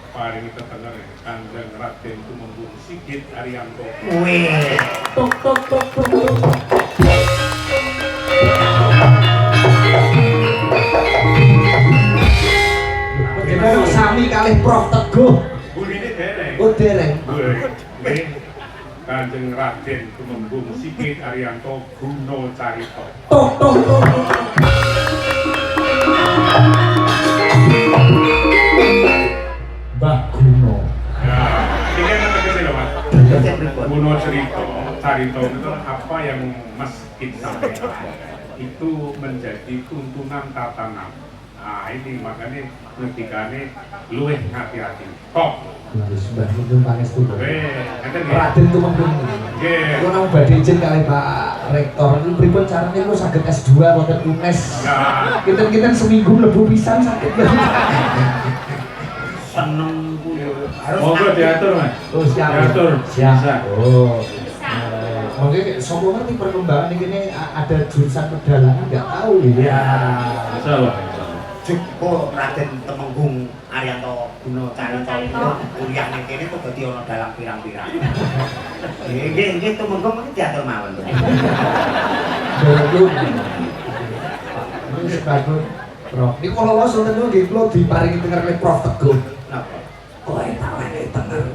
paring ketenar Kanjeng Raden Tumenggung Sigit Ariyanto. Wih, tuk tuk tuk tuk tuk. Bagaimana sami kalih Prof Teguh? Bunine dereng. Oh dereng. Nggih. Kanjeng Raden Tumenggung Sigit Ariyanto Guno Carita. Tuk tuk tuk tuk. Mbah Guno. Nah, ini yang tegese lho, Mas. Guno Carita. Carita itu apa yang Mas Sigit sampaikan itu menjadi tuntunan tatanan. Nah ini makanya ngetikane luwih hati-hati. Kok? Wis Mbah Nuwun pangestu. Ngeten nggih. Raden Tumenggung. Nggih. Kula namung badhe izin kali Pak Rektor. Niku pripun carane kula saged S2 wonten UNES? Nah, Kinten-kinten seminggu mlebu pisan saged. Seneng ku yo harus Monggo diatur Mas. Oh siap. Diatur. Siap. Bisa. Oh. Bisa. Mungkin sopo ngerti perkembangan ini ada jurusan pedalangan nggak tahu ya. Insya Allah. Cukup Raden Temenggung Arianto Guno Carito kuliah ning kene kok dadi ana dalang pirang-pirang. Nggih Temenggung iki diatur mawon. Betul. Ini sebagus Prof. Ini kalau lo sultan itu nggih kula diparingi denger oleh Prof Teguh. Napa? Kowe tak wenehi tenan.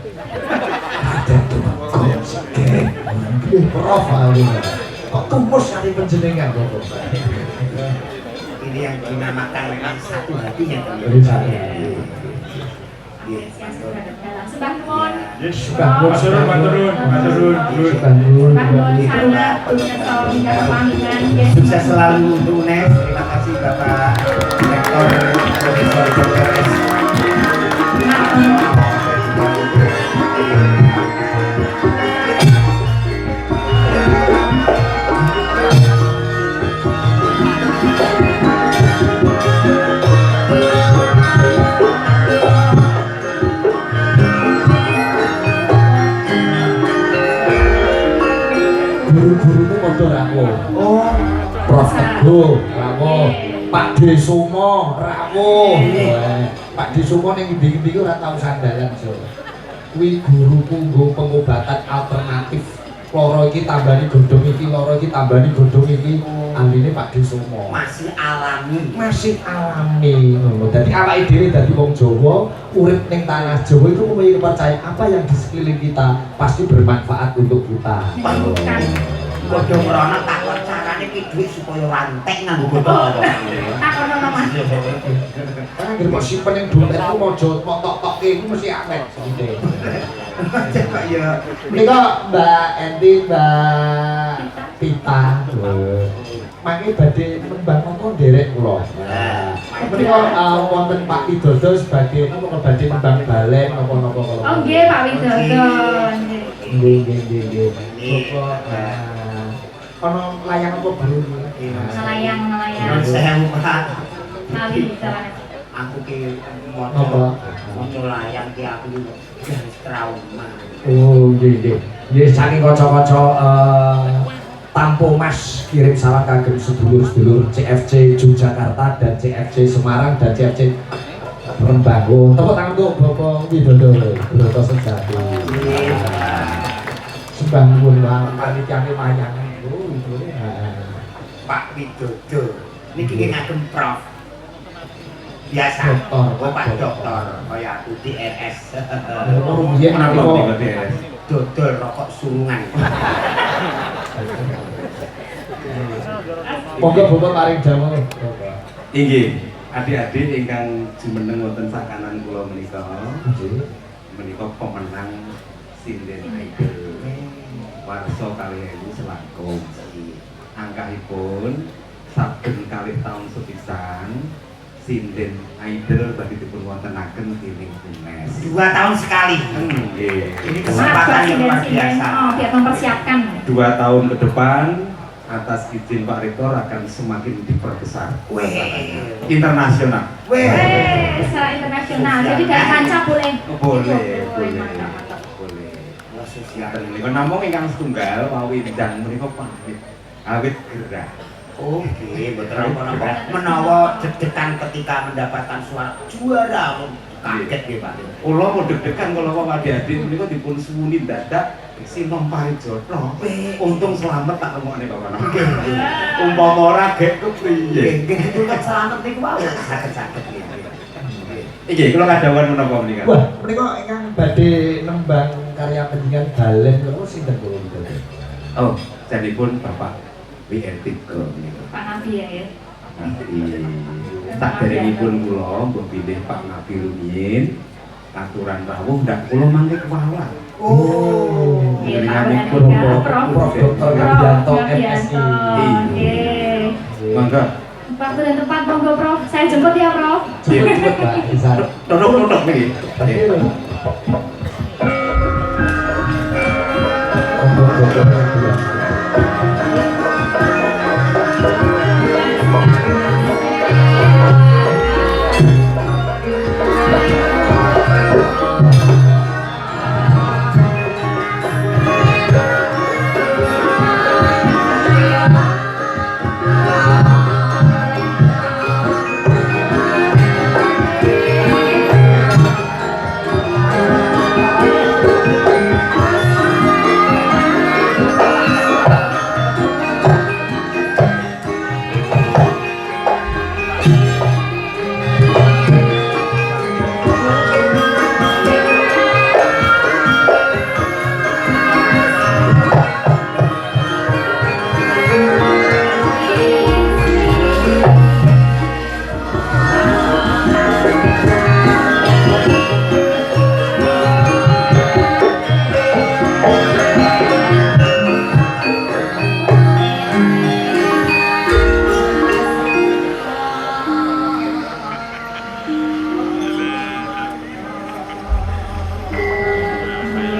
Ada Tumenggung sing Prof Ali. Kok tumpus kali penjenengan kok. Ini yang dinamakan memang satu hati yang Jadi saya. Sembah nuwun. Yes. Bangun, Maturun, maturun, maturun. Bangun. Sembah nuwun sangat punika minggat pamitan nggih. Sukses selalu untuk UNES. Terima kasih Bapak Rektor Profesor Dr. S. Guru-gurumu padha rawuh. Oh, Prof Teguh rawuh. Pak D Sumo rawuh. Pak D Sumo ning ndi-ndi ora tau sandalan, So. Kuwi guruku nggo pengobatan alternatif. Loro iki tambani godhong iki, loro iki tambani godhong iki. Ahline Pak D Sumo. Masih alami. Masih alami ngono. Dadi awake dhewe dadi wong Jawa, urip ning tanah Jawa itu memiliki kepercayaan apa yang di sekeliling kita pasti bermanfaat untuk kita. Bukan. Bodho ngrono takon carane ki dhuwit supaya rantek nganggo godhong. Takon ono Mas. Karena nggih kok simpen ning dompet ku mojo tok-tokke iku mesti akeh sithik. Coba ya. Menika Mbak Enti, Mbak Pita. Mangke badhe nembang napa nderek kula. Menika wonten Pak Widodo sebagai napa badhe nembang balen napa-napa kala. Oh nggih Pak Widodo. Nggih. Nggih. Kok ana layang apa bro? Ngelayang. Nuwun sewu Pak. Kali jalan. Aku ki Apa? maca layang ki aku garis trauma. Oh, nggih. Nggih saking kanca-kanca Tampo Mas kirim salam kagem sedulur-sedulur CFC Yogyakarta dan CFC Semarang dan CFC Rembang. Oh, tepuk tangan untuk Bapak Widodo Broto Sejati. Sembah nuwun panitiane mayang. Oh, itu. Pak Widodo. Niki ki ngagem Prof. Biasa. Doktor, Bapak dokter kaya aku di RS. Biyen Kenapa nalika tiba DS? Dodol rokok surungan. monggo Bapak paring dawuh. Inggih, adik-adik ingkang jumeneng wonten sakanan kula menika. Nggih. Menika pemenang sinden idol. Warsa kalih ewu selangkung. Angkahipun saben kalih taun sepisan sinden idol badhe dipun wontenaken dening UNES. 2 tahun sekali. Nggih. Ini kesempatan yang luar biasa. Oh, biar mempersiapkan. 2 tahun ke depan atas izin Pak Rektor akan semakin diperbesar. Weh. Internasional. Weh. Secara internasional. Jadi dari kancah boleh. Boleh. Mantap. Boleh. Wah, sosial. Ngaten menika namung ingkang setunggal mawi ndang menika pamit. Awit gerah. Oh, nggih, mboten napa-napa. Menawa deg-degan ketika mendapatkan suara juara, kaget nggih, Pak. Kula mau deg-degan kalau wong adik-adik menika dipun suwuni dadak Sinom Parijoto. Untung selamat tak nemokne Bapak. Umpama ora gek kepriye. Nggih, ditutup selamat niku wae. Saged-saged nggih. Iki kula kadhawan menapa menika. Wah, menika ingkang badhe nembang karya panjenengan balen kula sinten kula Widodo. Oh, janipun Bapak WNT Go menika. Pak Nabi ya. Tak derengipun kula mbok pilih Pak Nabi rumiyin aturan rawuh ndak kula mangke kuwala. Oh, Nggih, Pak Jaringanipun Benar, Prof. Dr. Yanto MSI. Nggih. Mangga Waktu dan tempat monggo Prof. Saya jemput ya Prof. Cepet Pak, bisa. Dodok-dodok nih.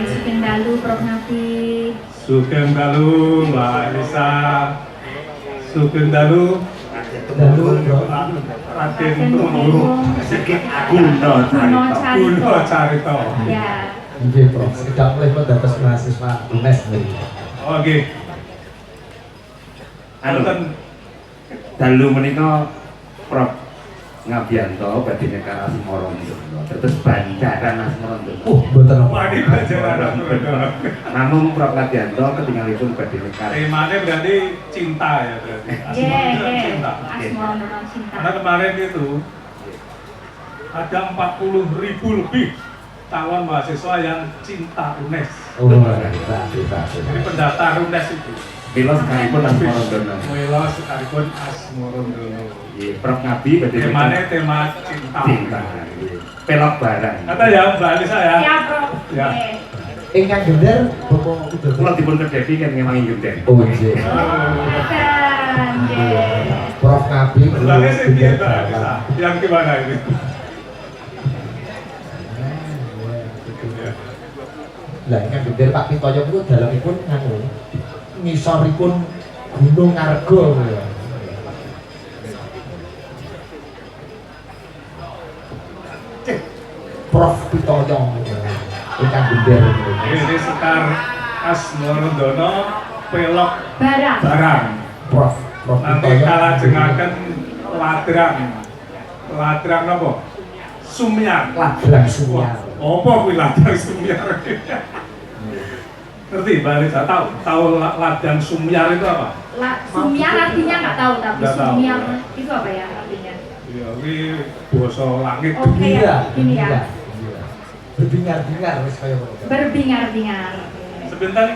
Sugeng dalu Prof Nabi. Sugeng dalu Mbak Elisa. Sugeng dalu Raden Tumenggung. Guna Carita. Ya. Nggih, Prof. Tidak boleh mendapat mahasiswa UNES nih. Oke. Anu, Wonten dalu menika Prof Ngabianto badhe nekar Asmoro Ndono. Terus Bandaran Asmoro Ndono. Mboten apa. wani pelajaran Namun Prof Ngabianto ketinggalipun badhe nekar. temanya berarti cinta ya berarti. Asmoro cinta. Asmoro Ndono cinta. Karena kemarin itu ada 40.000 lebih calon mahasiswa yang cinta UNES. Oh, bisa. Jadi pendaftar UNES itu. Mila sekalipun Asmoro Ndono. Mila sekalipun Asmoro Ndono. Nggih, Prof Ngabi badhe Temanya tema cinta. cinta. Pelok barang. Kata ya Mbak Alisa ya. Ya Prof. Ya. Oke. Ingkang gender Bapak Udah. Kula dipun kedhepi kan ngemangi genden. Oh, nggih. Keren. Nggih. Prof Ngabi Sebenarnya sih dia Mbak Alisa. Yang gimana ini? Lah ingkang gender Pak Pitoyo itu dalemipun nganu ngisoripun Gunung Argo. Prof Pitoyo ingkang gender. Ini Sekar Asmoro Ndono pelok Barang. barang. Prof Nanti Pitoyo. kalajengaken ladrang. Ladrang apa? Sumyar. Ladrang Sumyar. Apa kuwi ladrang Sumyar? Ngerti Mbak Alisa? Tahu ladang Sumyar itu apa? Sumiar artinya nggak tahu tapi Nggak tahu. sumiar itu apa ya artinya? Ya, ini basa langit. Oke ya, ini ya. Berbingar-bingar wis kaya ngono. Berbingar-bingar. Sebentar.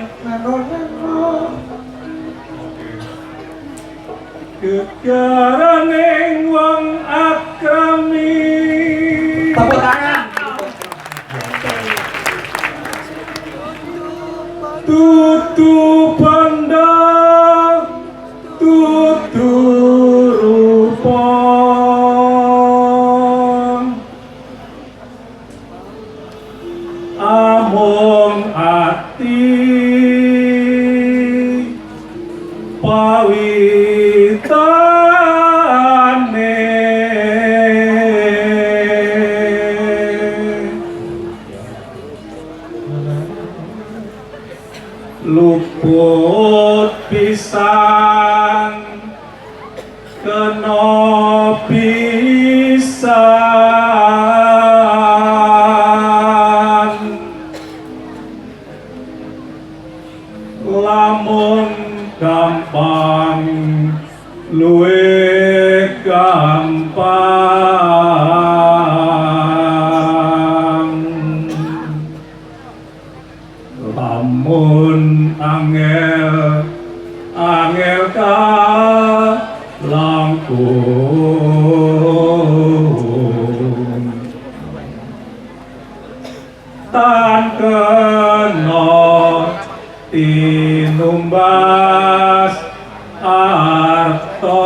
Gegaraning wong akrami. Tepuk tangan. Tutu banda tutu rupa amung ati pawitane luput pisan kena pisan lamun gampang luwe gampang lamun angel ka langkung tan kena tinumbas arta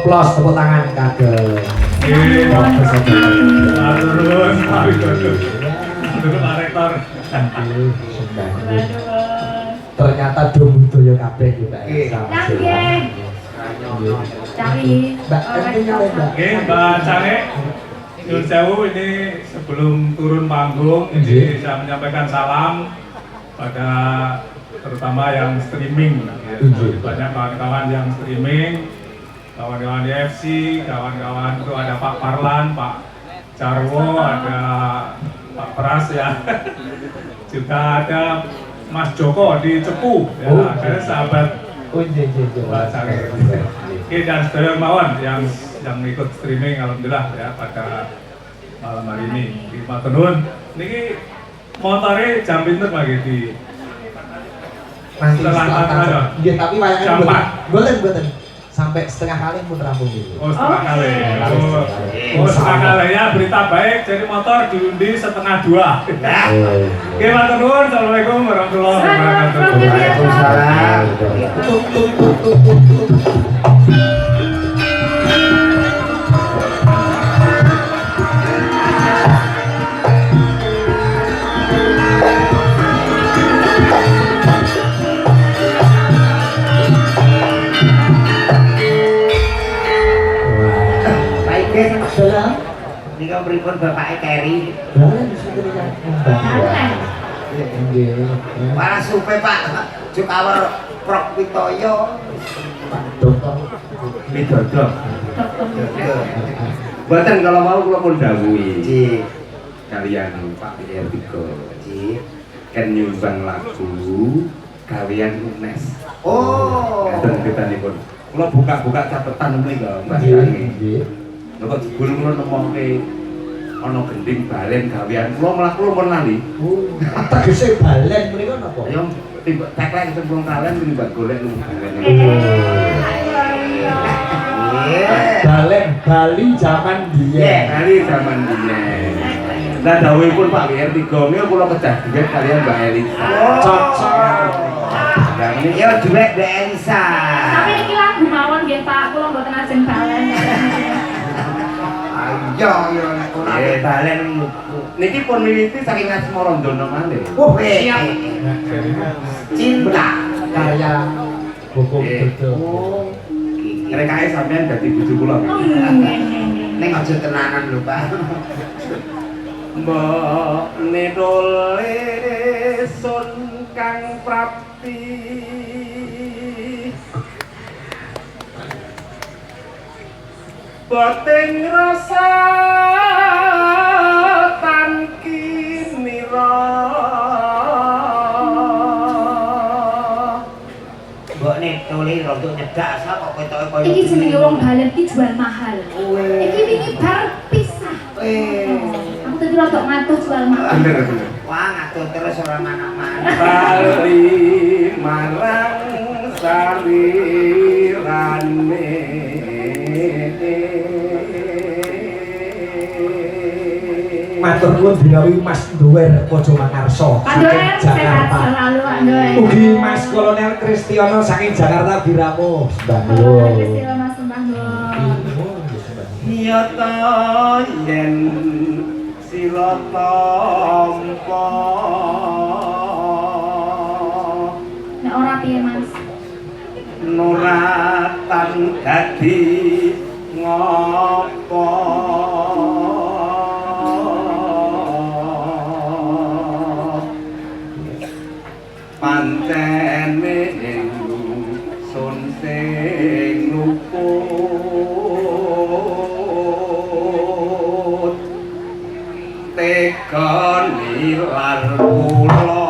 Coplos tepuk tangan kagem. Nggih. Matur nuwun Pak Widodo. Dulu Pak Rektor. Ternyata do budaya kabeh yo Mbak. Nggih. Cari. Mbak, Mbak. Oke, Mbak Cane. Nyun sewu, ini sebelum turun panggung, ini saya menyampaikan salam pada terutama yang streaming. Ya. Banyak kawan-kawan yang streaming, kawan-kawan di FC, kawan-kawan itu ada Pak Parlan, Pak Jarwo, ada Pak Pras ya, juga ada Mas Joko di Cepu, ya, ada sahabat Mbak Cane. Oke, dan saudara mawon yang ikut streaming, alhamdulillah ya pada malam hari ini di Matenun. Niki motornya jam pinter lagi di Nanti setelah Nggih, tapi wayangan jam 4. mboten. Sampai setengah kali pun rampung gitu. Oh, setengah kali. Oh, Oh, setengah kali ya, berita baik. Jadi motor diundi setengah 2. Oke, Matenun. Assalamualaikum warahmatullahi wabarakatuh. Waalaikumsalam. Salam. Ini kan pripun Bapak Keri. Lah di situ kan. Nggih. Para supe Pak Jukawar Prok Witoyo. Dokter. Widodo. Mboten kalau mau kula pun dawuhi. Ji, Kalian Pak PR3. ji. Kan nyumbang lagu kalian UNES. Oh. Ngeten ceritane pun. Kula buka-buka catatan mriko Mbak Nggih. Sangi. Nggih. Lha kok jebul kula nemokke ana gending balen gawean kula malah kula pun lali. Oh, tegese balen mriko napa? Ayo timbak teklek cemplung kalian timbak golek lu balen. Balen Bali zaman biyen. Kali zaman biyen. Lah dawuhipun Pak WR3 niku kula kedah duet kalian Mbak Elisa. Cocok. Lah ini Yo duet Mbak Elisa. Tapi iki lagu mawon nggih Pak, kula mboten ajeng balen. Ayo yo nek ora balen niki pun militi saking Asmara Ndono malih. oh siap. Cinta. Karya Boko Widodo. Oh. Rekae sampean dadi bojo kula. Oh nggih. Ning aja tenanan lho Pak. Mbok nedole sun kang prapti boten rasa tan kinira Mbok netole rada nyedak sak kok ketoke koyo Iki jenenge wong balen iki jual mahal. Iki wingi bar pisah. Aku tadi rada ngatur jual mahal. bener. Wah ngatur terus ora mana-mana. Bali marang sarirane Matur nuwun dinawi Mas Duwer Pojo Mangarso Pak Doer sehat Jakarta. selalu Pak Doer. Ugi Mas Kolonel Kristiono saking Jakarta diramu. Sembah Pak Doer nuwun. Kristiono sembah nuwun. nyata yen sira tampa Nek ora piye Mas? nuratan dadi ngopo pancene sun sing luput teka nilar kula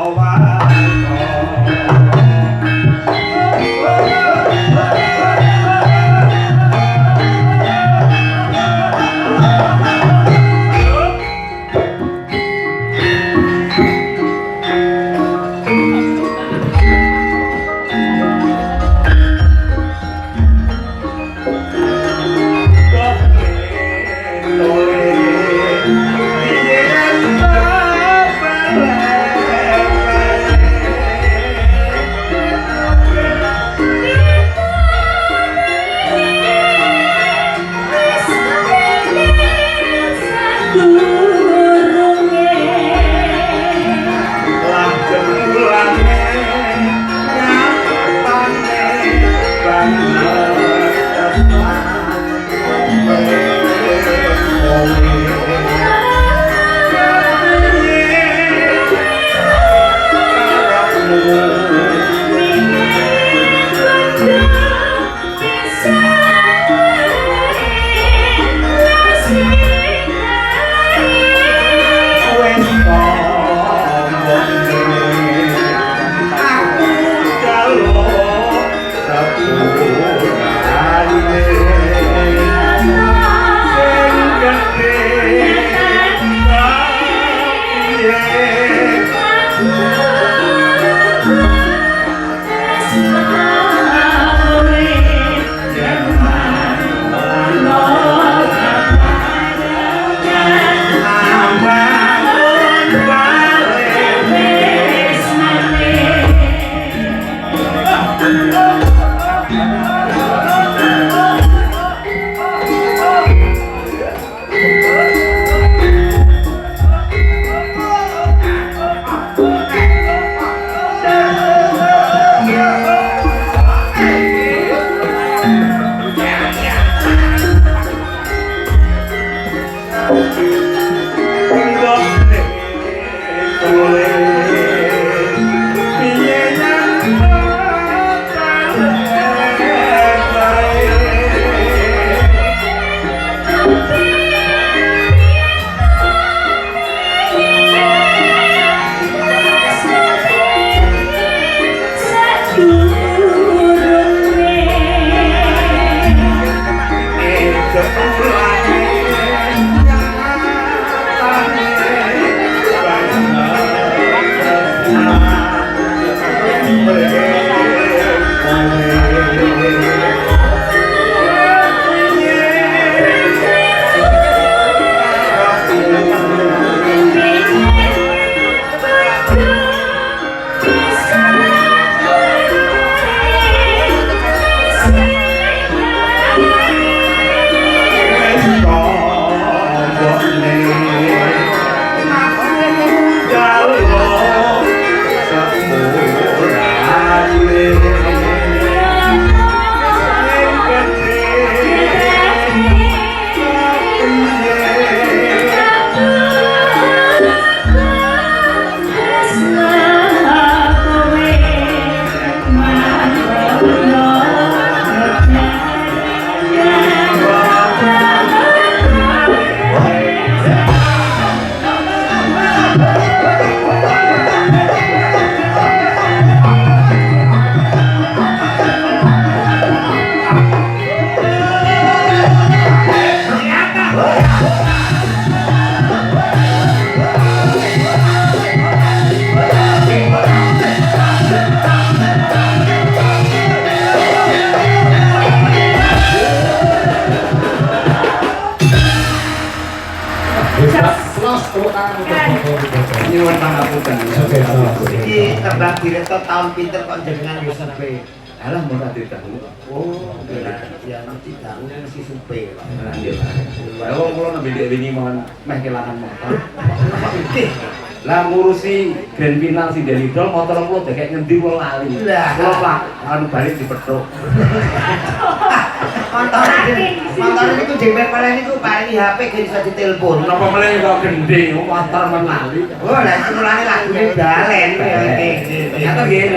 tahun pinter kok jenengan yo sepe. Alah mau tadi tahu. Oh, ya mesti dangu mesti supe. Kalau kalau nabi dia wingi mau meh kelangan motor. Lah ngurusi grand final si Delidol motor lo kayak ngendi lo lali. Lo pak anu balik dipethuk. Motor niku jember paling niku paling HP gak iso ditelepon. Napa meneh kok gendhe motor men lali. Oh, lah iki mulane lagune balen. Ternyata nggih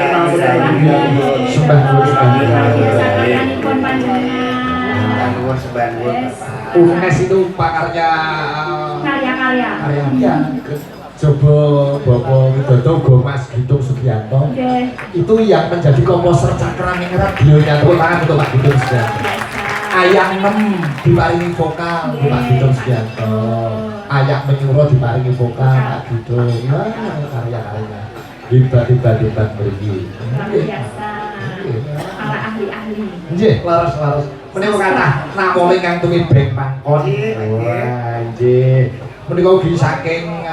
Sembah nuwun Biasa kancanipun panjenengan. Nuwun sembah nuwun. UNES itu pakarnya Karya-karya. karya coba Bapak Widodo Go Mas Gitung Sugianto Oke. itu yang menjadi komposer Cakraningrat beliaunya tepuk tangan untuk Pak Gitung Sugianto. Ayang 6 diparingi vokal untuk Pak Gitung Sugianto. Ayak menyuruh diparingi vokal Pak Gitung. Wah, karya-karya hebat beri. Luar biasa. Para ahli-ahli. Nggih, laras. Menika kathah namung ingkang tuwin band pangkon. Wah, nggih. Menika ugi saking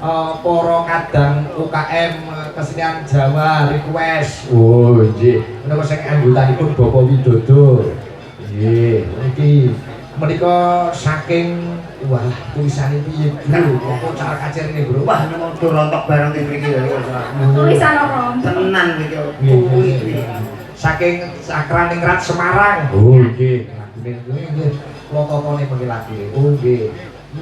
para kadang UKM kesenian Jawa request. Oh, nggih. Menika sing anggotanipun Bapak Widodo. Nggih, iki menika saking wah tulisane piye, Bro? Apa cara kacerine, Bro? Wah, memang rontok bareng teng mriki ya. Tulisan orang. Tenan iki. Nggih. Saking Cakraningrat Semarang. Oh, nggih. Nggih. Kula totone mengki lagi. Oh, nggih.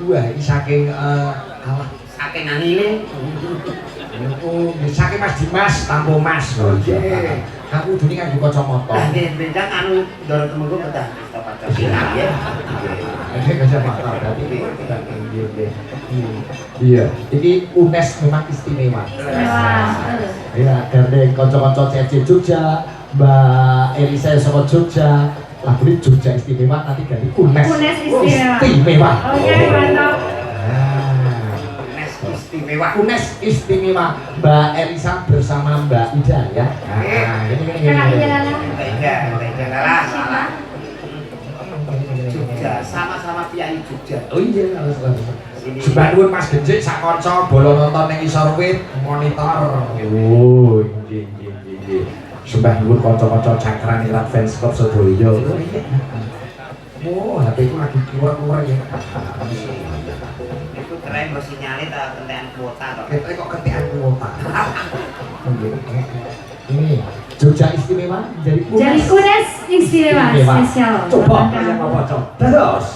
Wah, iki saking alah Saking angine. Oh, nggih saking Mas Dimas Tampo Mas. Oh, nggih. Aku dene nganggo kacamata. Lah nggih bencang anu ndoro temenggo kedah Pancasila ya. Ini kacamata berarti nggih. Iya, iki UNES memang istimewa. Mewah. Ya, gandeng kanca-kanca CFC Jogja, Mbak Elisa saka Jogja. Lagu ini Jogja istimewa nanti ganti UNES. UNES istimewa. Istimewa. Oke, mantap. UNES istimewa. UNES istimewa Mbak Elisa bersama Mbak Ida ya. Nah, ini. Kakak iya lah. Tega lah. Jogja sama-sama piyai Jogja. Oh iya, harus. Sembah nuwun Mas Genjik sak kanca bola nonton ning isor wit monitor. Oh, nggih. Sembah nuwun kanca-kanca Cakraningrat Fans Club Sedaya. Oh, HP ku lagi keluar ya. Itu keren lo sinyalnya tak kentean kuota toh. Kita kok kentean kuota. Ini Jogja istimewa jadi Jadi UNES istimewa spesial. Coba yang apa coba. Terus.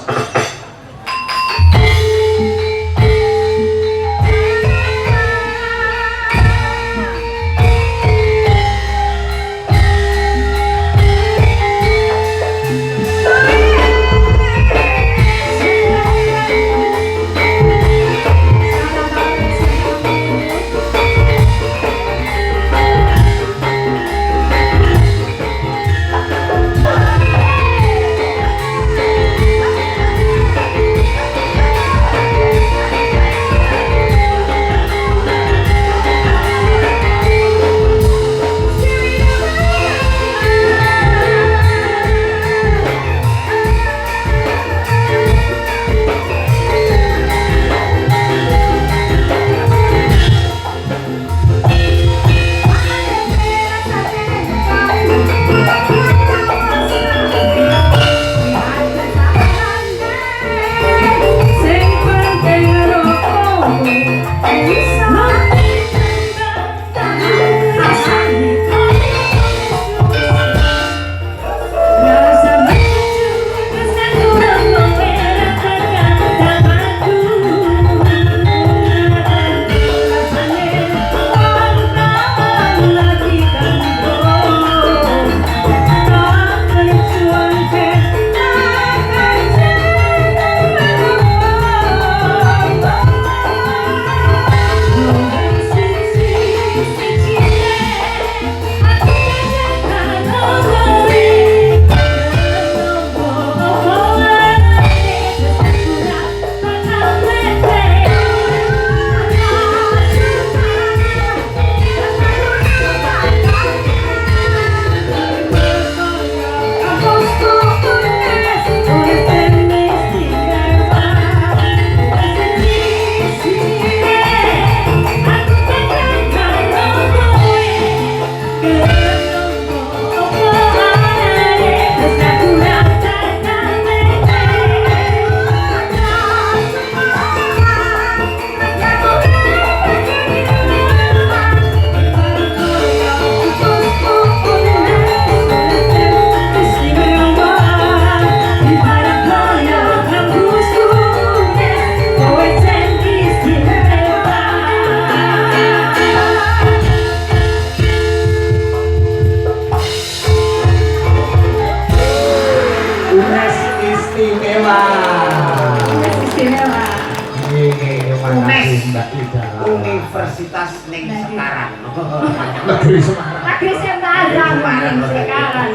Unes istimewa. Istimewa. Makasih Mbak Ida. Universitas ning sekarang. Negeri Semarang. Negeri Semarang sekarang.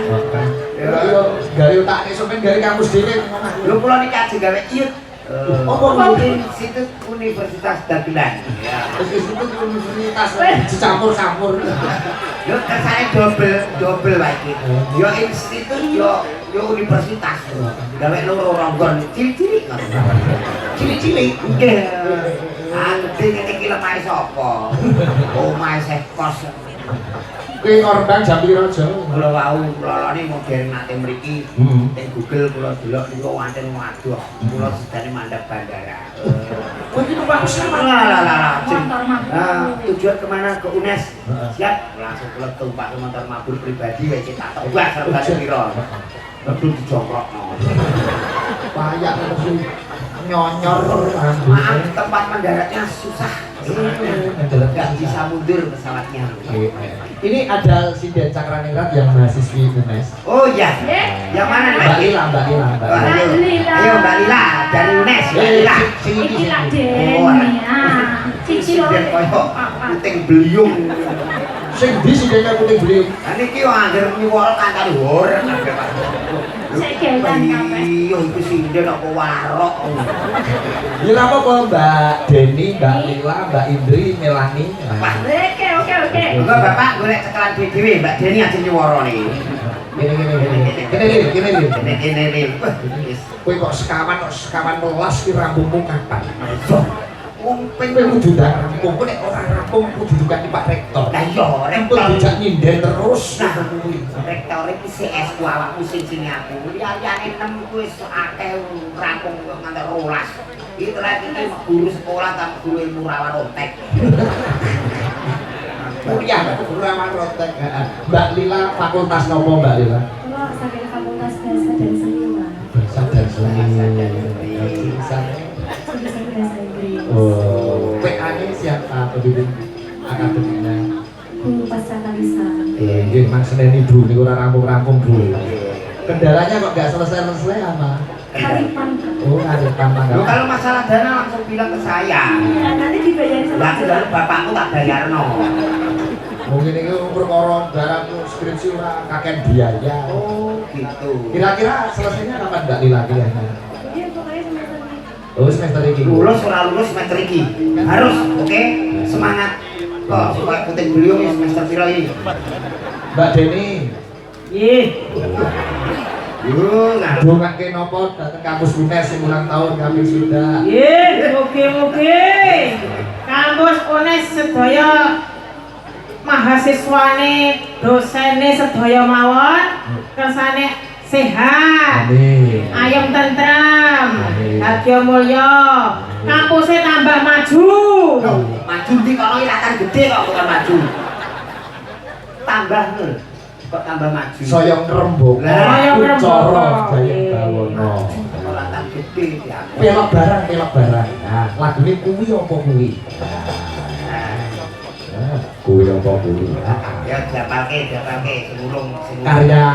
Yo gari otakne sampean gari kampus dhewe ngomong. Lho kula niki ajeng gawe iut. Apa Institut Universitas Dagelan. Ya. Terus itu universitas dicampur-campur. Yo kersane double wae iki. Yo institut yo universitas. Gawe loro ronggon cilik-cilik ngono. Cilik-cilik. Nggih. Ante ngene iki lemahe sapa? Omahe Seh Kos. Kuwi korban jam piro aja? Kula wau lolone modern nate mriki. Teng Google kula delok niku wonten waduh. Kula sedane mandhap bandara. Kuwi iki numpak pesawat. Lah. Motor mabur. Tujuan kemana? Ke UNES. Siap. Langsung kula tumpak motor mabur pribadi wae tak tebak hargane piro. Betul dijongkrokno. Payak terus nyonyor. Maaf tempat mendaratnya susah. Nggak bisa mundur pesawatnya. Ini ada sinden Cakraningrat yang mahasiswi UNES. Oh iya. Yang mana Mbak Lila, Mbak Lila, Mbak Oh, Lila. ayo Mbak Lila dari UNES. Mbak Lila. Iki lah Oh, Deni. Cici lho. Sinden koyo puting beliung. Sing di sidene putih beliau. Lah niki yo anggere nyuwara kancane horeng. Saya kelan kabeh. Iya, itu sinden apa warok. Ya apa kok Mbak Deni, Mbak Lila, Mbak Indri, Melani. Oke. Enggak Bapak golek cekelan dhewe, Mbak Deni aja nyuwara niki. Kene. Kowe kok sekawan melas ki rambutmu kapan? Wong Kowe kudu ndak rampung, kowe nek ora rampung kudu didukani Pak Rektor. Lah iya, Rektor dijak nyinden terus. Nah, rektor iki CS ku awakmu sing aku. Liyane 6 wis akeh rampung nganti 12. Iki lek iki guru sekolah ta guru ilmu rawan ontek. Kuliah guru rawan rotek. Mbak Lila fakultas nopo Mbak Lila? Kalau sampai fakultas bahasa dan seni lah. Bahasa dan seni. Oh, PA-nya siapa pembimbing akademiknya? Bu Pasca Lisa. Nggih, Mas Senen Ibu niku ora rampung-rampung, Bu. Kendalanya kok nggak selesai-selesai apa? Haripan. Oh, haripan Loh, tanggal. kalau masalah dana langsung bilang ke saya. Nah, nanti dibayarin sama Lah lalu bapakku tak bayarno. Mungkin ini perkara barang skripsi ora kakek biaya. Oh, gitu. Kira-kira selesainya kapan Mbak Lila kira-kira? Jadi pokoknya semester ini. Oh, semester ini. Lulus ora lulus semester iki. Harus, oke? Semangat. Kok supaya puting beliung ya semester piro iki? Mbak Deni, Nggih. Yo, nah. dongake nopo dateng kampus UNES sing ulang tahun kami sudah. Nggih, mugi-mugi kampus UNES sedaya mahasiswane, dosene sedaya mawon kersane sehat. Amin. Ayem tentrem, Amin. harga mulya, kampusnya tambah maju. Loh, maju ndi kono iki latar gede kok bukan maju. Tambah nul. Kok tambah maju? Soyong remboko, Soyong remboko. Kucoro, Jayeng Bawono. Kok latar gede ya. Pelok barang. Nah, lagu ini kuwi apa kuwi? Kuwi apa kuwi? Ya japalke semulung. Karya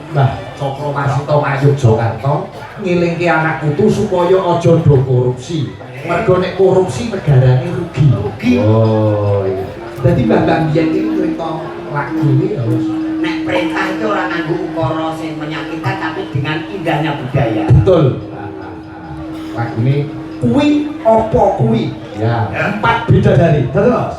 Mbah Cokro Masito Mayuk Jogarto ngilingke anak putu supaya aja do korupsi. Mergo nek korupsi negarane rugi. Oh, iya. Dadi Mbah Mbiyen iki cerita lagu iki harus Nek perintah itu orang nganggo ukara sing menyakitkan tapi dengan indahnya budaya. betul. Lagu ini kuwi apa kuwi? Ya, 4 bidadari. Terus.